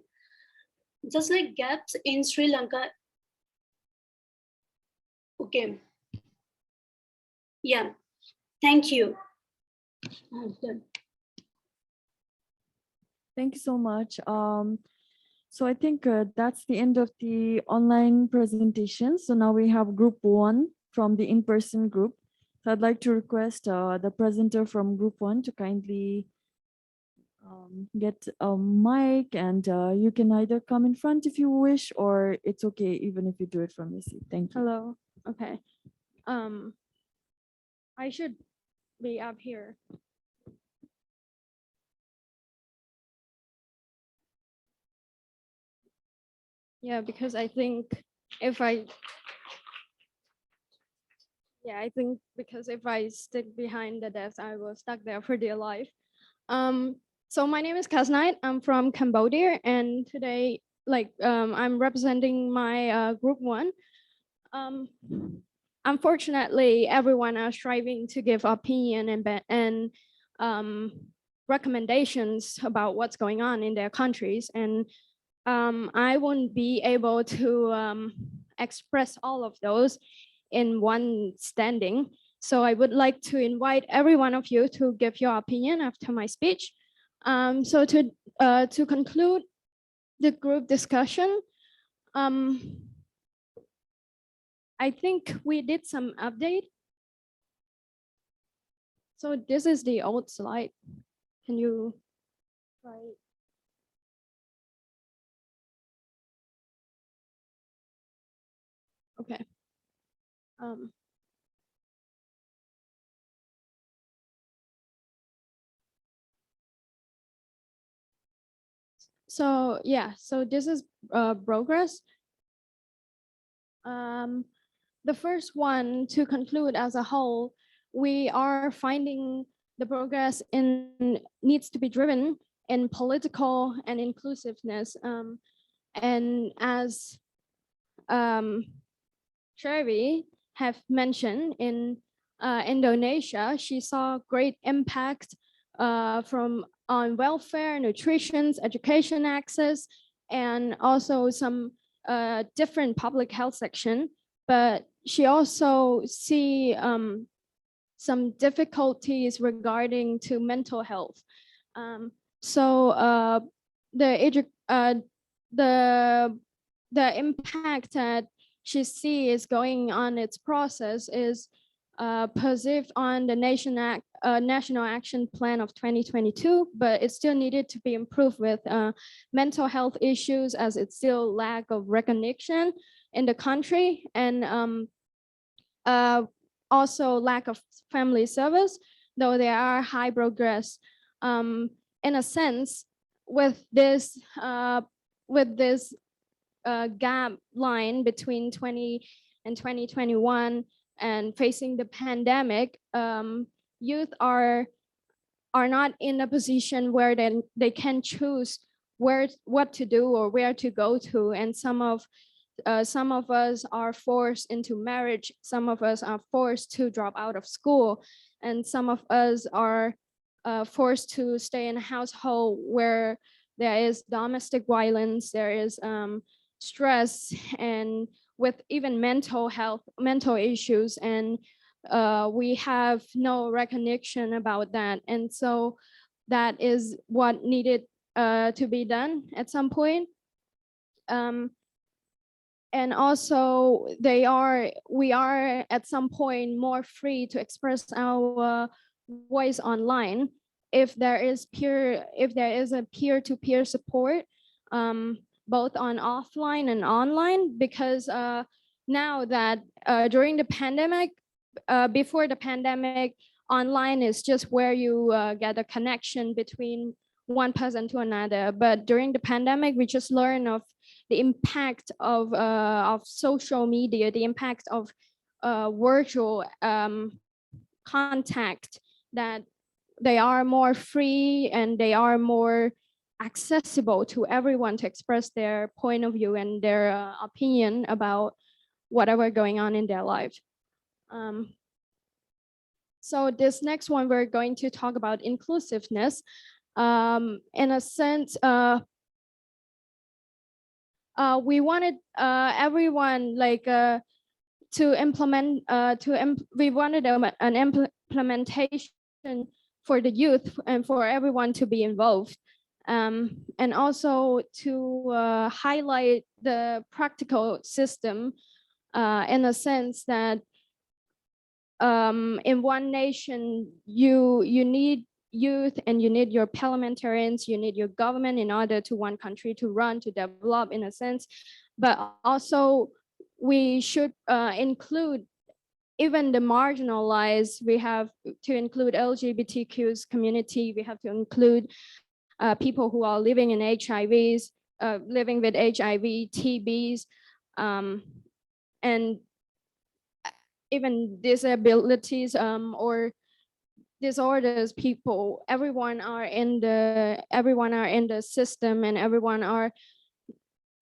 Just like gaps in Sri Lanka. Okay. Yeah, thank you. Thank you so much. So I think that's the end of the online presentation. So now we have group 1 from the in-person group. So I'd like to request the presenter from group 1 to kindly get a mic, and you can either come in front if you wish, or it's okay even if you do it from your seat. Thank you. Hello. Okay. I should be up here. Yeah, because I think if I stick behind the desk, I will stuck there for dear life. So my name is Kasnight. I'm from Cambodia, and today, I'm representing my group 1. Unfortunately, everyone are striving to give opinion and recommendations about what's going on in their countries, and I won't be able to express all of those in one standing. So I would like to invite every one of you to give your opinion after my speech. So to conclude the group discussion, I think we did some update. So this is the old slide. Can you try it? Okay. So yeah, so this is progress. The first one, to conclude as a whole, we are finding the progress in needs to be driven in political and inclusiveness. And as Sherry have mentioned, in Indonesia, she saw great impact from on welfare, nutrition, education access, and also some different public health section. But she also see some difficulties regarding to mental health. So the impact that she sees going on its process is perceived on the National Action Plan of 2022, but it still needed to be improved with mental health issues, as it's still lack of recognition in the country, and also lack of family service, though there are high progress. In a sense, with this gap line between 20 and 2021 and facing the pandemic, youth are not in a position where they can choose what to do or where to go to, and some of us are forced into marriage, some of us are forced to drop out of school, and some of us are forced to stay in a household where there is domestic violence, there is stress, and with even mental issues, and we have no recognition about that. And so that is what needed to be done at some point. And also we are at some point more free to express our voice online if there is a peer-to-peer support, both on offline and online, because now that during the pandemic, before the pandemic, online is just where you get a connection between one person to another. But during the pandemic, we just learn of the impact of social media, the impact of virtual contact, that they are more free and they are more accessible to everyone to express their point of view and their opinion about whatever going on in their life. So this next one, we're going to talk about inclusiveness. In a sense, we wanted everyone to implement, we wanted an implementation for the youth and for everyone to be involved. And also to highlight the practical system in a sense that in one nation, you need youth and you need your parliamentarians, you need your government in order to one country to run, to develop in a sense. But also we should include even the marginalized. We have to include LGBTQ's community. We have to include people who are living in HIVs, living with HIV, TBs, and even disabilities or disorders people. Everyone are in the system, and everyone are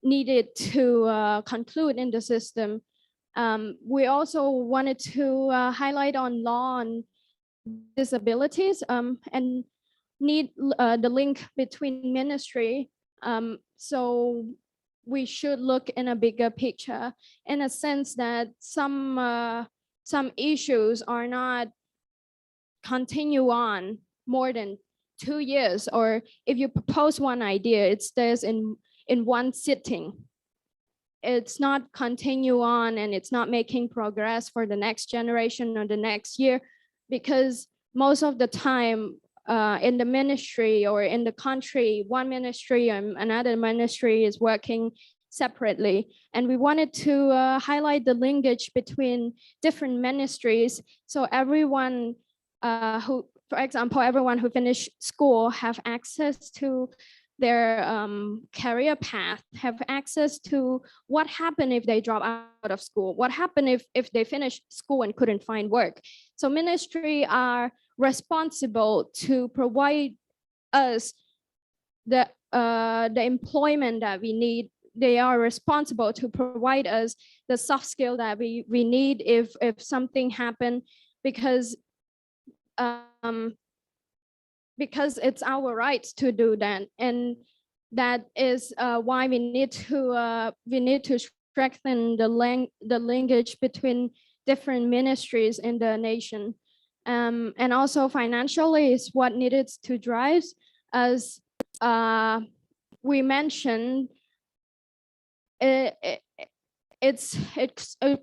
needed to conclude in the system. We also wanted to highlight on law on disabilities and need the link between ministry. So we should look in a bigger picture, in a sense that some issues are not continue on more than 2 years, or if you propose one idea, it stays in one sitting. it's not continue on and it's not making progress for the next generation or the next year, because most of the time in the ministry or in the country, one ministry and another ministry is working separately. And we wanted to highlight the linkage between different ministries. So everyone who, for example, everyone who finished school have access to their career path, have access to what happened if they drop out of school, what happened if they finish school and couldn't find work. So ministry are responsible to provide us the employment that we need. They are responsible to provide us the soft skill that we need if something happened, because it's our right to do that. And that is why we need to strengthen the linkage between different ministries in the nation. And also financially is what needed to drive, as we mentioned, it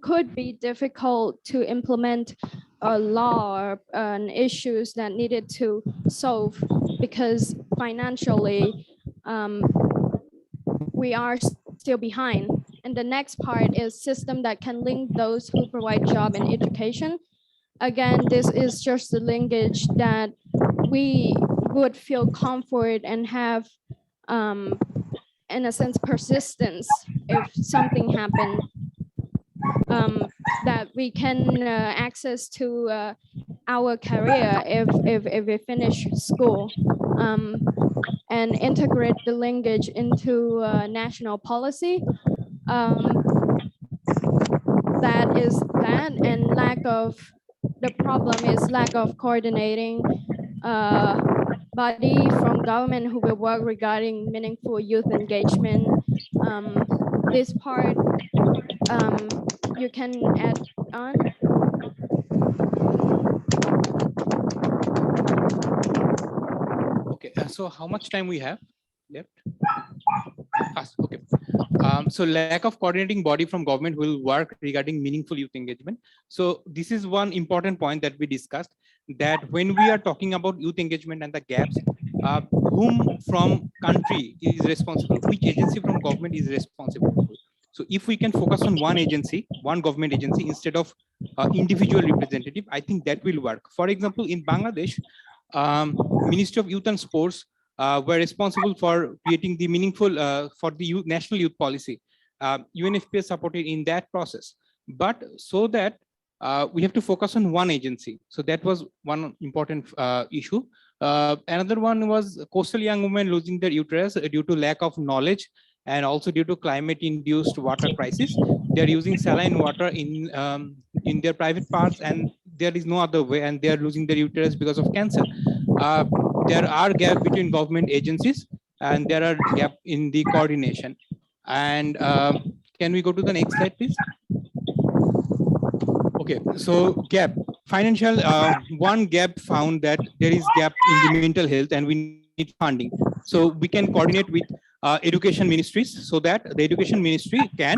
could be difficult to implement a law or issues that needed to solve, because financially we are still behind. And the next part is system that can link those who provide job and education. Again, this is just the linkage that we would feel comfort and have, in a sense, persistence if something happened, that we can access to our career if we finish school, and integrate the linkage into national policy. That is that, and the problem is lack of coordinating body from government who will work regarding meaningful youth engagement. This part you can add on. Okay, so how much time we have left? Okay. So lack of coordinating body from government will work regarding meaningful youth engagement. So this is one important point that we discussed, that when we are talking about youth engagement and the gaps, whom from country is responsible, which agency from government is responsible. So if we can focus on one agency, one government agency, instead of individual representative, I think that will work. For example, in Bangladesh, Ministry of Youth and Sports were responsible for creating the meaningful for the national youth policy. UNFPA supported in that process, but so that we have to focus on one agency. So that was one important issue. Another one was coastal young women losing their uterus due to lack of knowledge, and also due to climate-induced water crisis. They're using saline water in their private parts, and there is no other way, and they are losing their uterus because of cancer. There are gaps between government agencies, and there are gaps in the coordination. And can we go to the next slide, please? Okay, so gap. Financial, one gap found that there is gap in the mental health, and we need funding. So we can coordinate with education ministries, so that the education ministry can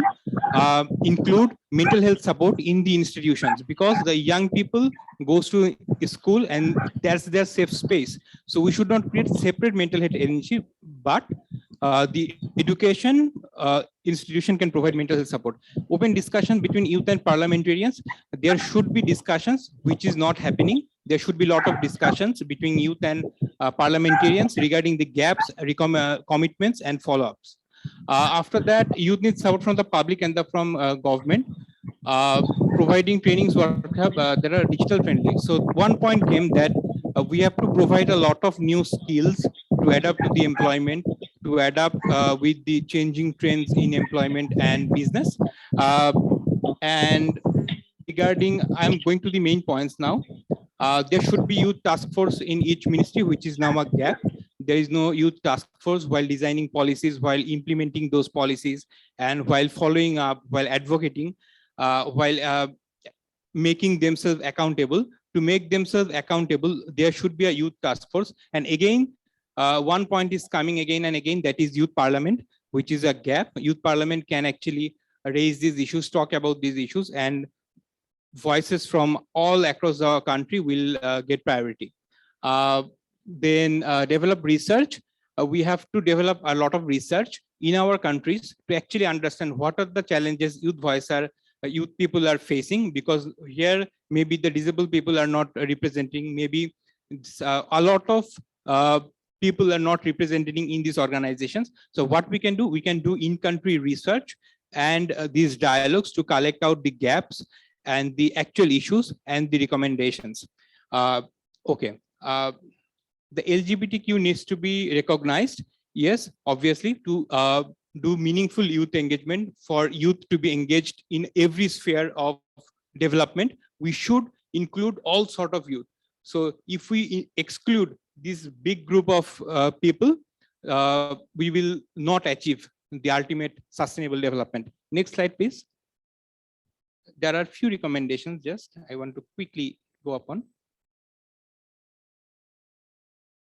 include mental health support in the institutions, because the young people goes to school and that's their safe space. So we should not create separate mental health agency, but the education institution can provide mental health support. Open discussion between youth and parliamentarians. There should be discussions, which is not happening. There should be a lot of discussions between youth and parliamentarians regarding the gaps, commitments, and follow-ups. After that, youth needs support from the public and from government. Providing trainings workshop that are digital friendly. So one point came that we have to provide a lot of new skills to adapt to the employment, to adapt with the changing trends in employment and business. And regarding, I'm going to the main points now. There should be youth task force in each ministry, which is now a gap. There is no youth task force while designing policies, while implementing those policies, and while following up, while advocating, while making themselves accountable. To make themselves accountable, there should be a youth task force. And again, one point is coming again and again, that is youth parliament, which is a gap. Youth parliament can actually raise these issues, talk about these issues, and voices from all across the country will get priority. Then develop research. We have to develop a lot of research in our countries to actually understand what are the challenges youth people are facing, because here maybe the disabled people are not representing, maybe a lot of people are not representing in these organizations. So what we can do in-country research and these dialogues to collect out the gaps and the actual issues and the recommendations. Okay. The LGBTQ needs to be recognized. Yes, obviously, to do meaningful youth engagement, for youth to be engaged in every sphere of development, we should include all sort of youth. So if we exclude this big group of people, we will not achieve the ultimate sustainable development. Next slide, please. There are few recommendations, just I want to quickly go upon.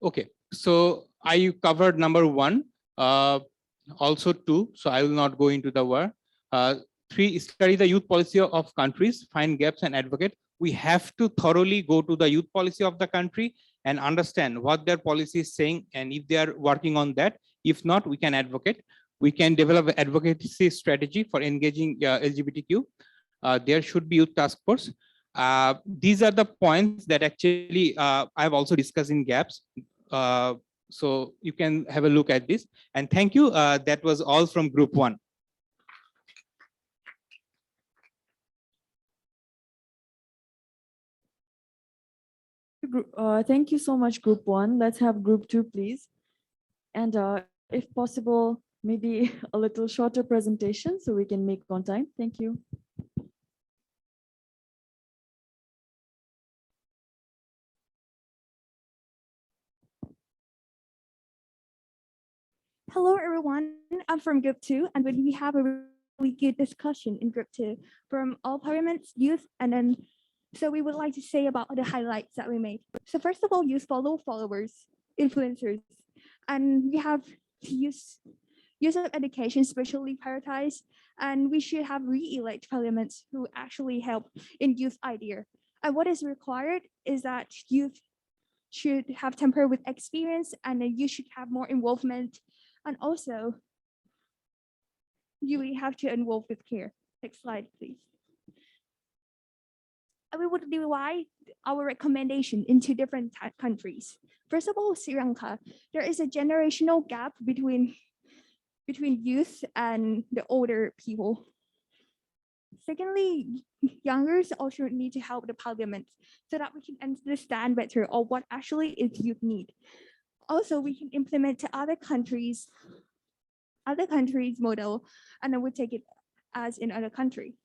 Okay, so I covered number 1, also 2, so I will not go into the word. 3, study the youth policy of countries, find gaps and advocate. We have to thoroughly go to the youth policy of the country and understand what their policy is saying, and if they are working on that. If not, we can advocate. We can develop an advocacy strategy for engaging LGBTQ. There should be youth task force. These are the points that actually I've also discussed in gaps. So you can have a look at this. And thank you. That was all from group 1. Thank you so much, group 1. Let's have group 2, please. And if possible, maybe a little shorter presentation so we can make on time. Thank you. Hello, everyone. I'm from Group 2, and we have a really good discussion in Group 2 from all parliaments, youth, and then so we would like to say about the highlights that we made. So first of all, youth followers, influencers, and we have to use of education especially prioritized, and we should have re-elect parliaments who actually help in youth idea. And what is required is that youth should have temper with experience, and then you should have more involvement. And also, you will have to involve with care. Next slide, please. And we would divide our recommendation into different countries. First of all, Sri Lanka. There is a generational gap between youth and the older people. Secondly, youngers also need to help the parliament so that we can understand better of what actually is youth need. Also, we can implement to other countries model, and then we take it as in other country.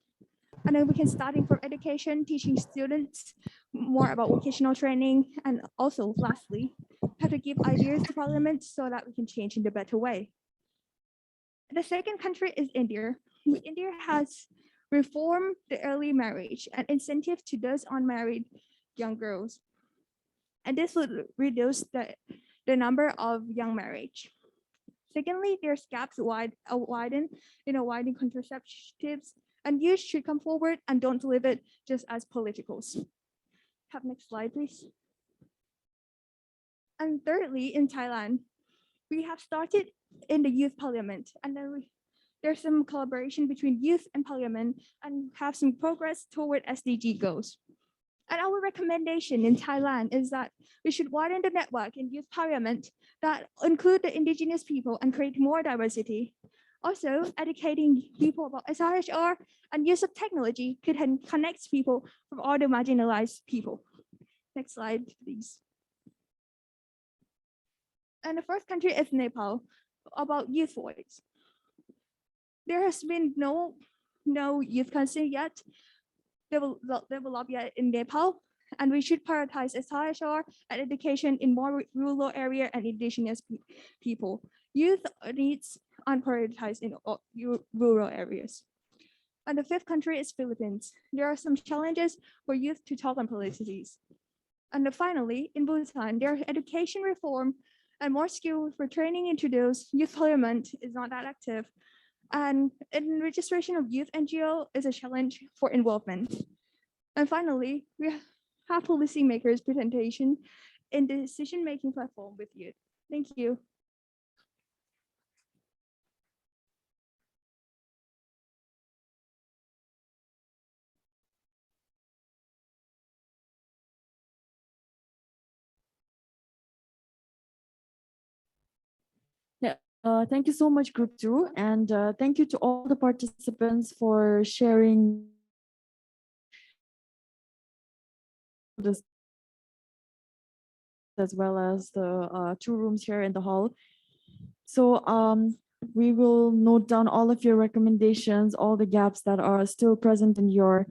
And then we can starting from education, teaching students more about vocational training, and also lastly, have to give ideas to parliament so that we can change in a better way. The second country is India. India has reformed the early marriage and incentive to those unmarried young girls. And this would reduce the number of young marriage. Secondly, there's gaps widen contraceptives, and youth should come forward and don't leave it just as politicals. Have next slide, please. And thirdly, in Thailand, we have started in the youth parliament, and then there's some collaboration between youth and parliament, and have some progress toward SDG goals. And our recommendation in Thailand is that we should widen the network in youth parliament that include the indigenous people and create more diversity. Also, educating people about SRHR and use of technology could connect people from all the marginalized people. Next slide, please. And the first country is Nepal, about youth voice. There has been no youth council yet developed yet in Nepal, and we should prioritize SRHR and education in more rural area and indigenous people. Youth needs are prioritized in rural areas. And the fifth country is Philippines. There are some challenges for youth to talk on policies. And finally, in Bhutan, there are education reform and more skill for training into those. Youth parliament is not that active. And registration of youth NGO is a challenge for involvement. And finally, we have policymakers' presentation in the decision-making platform with youth. Thank you. Yeah, thank you so much, Group 2, and thank you to all the participants for sharing this, as well as the 2 rooms here in the hall. So we will note down all of your recommendations, all the gaps that are still present in your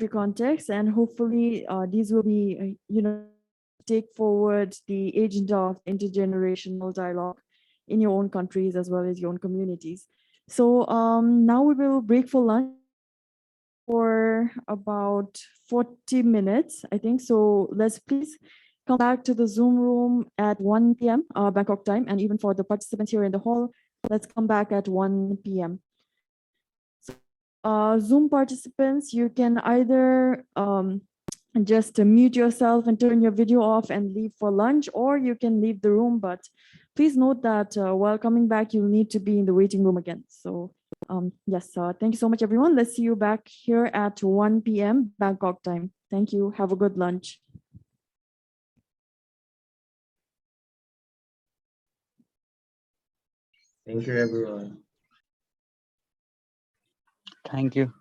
context, and hopefully these will be, take forward the agenda of intergenerational dialogue in your own countries as well as your own communities. So now we will break for lunch for about 40 minutes, I think. So let's please come back to the Zoom room at 1 p.m. Bangkok time, and even for the participants here in the hall, let's come back at 1 p.m. Zoom participants, you can either just mute yourself and turn your video off and leave for lunch, or you can leave the room. But please note that while coming back, you'll need to be in the waiting room again. So yes, thank you so much, everyone. Let's see you back here at 1 p.m. Bangkok time. Thank you. Have a good lunch. Thank you, everyone. Thank you.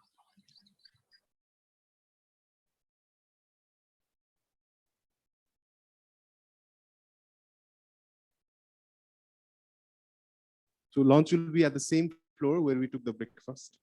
So lunch will be at the same floor where we took the breakfast.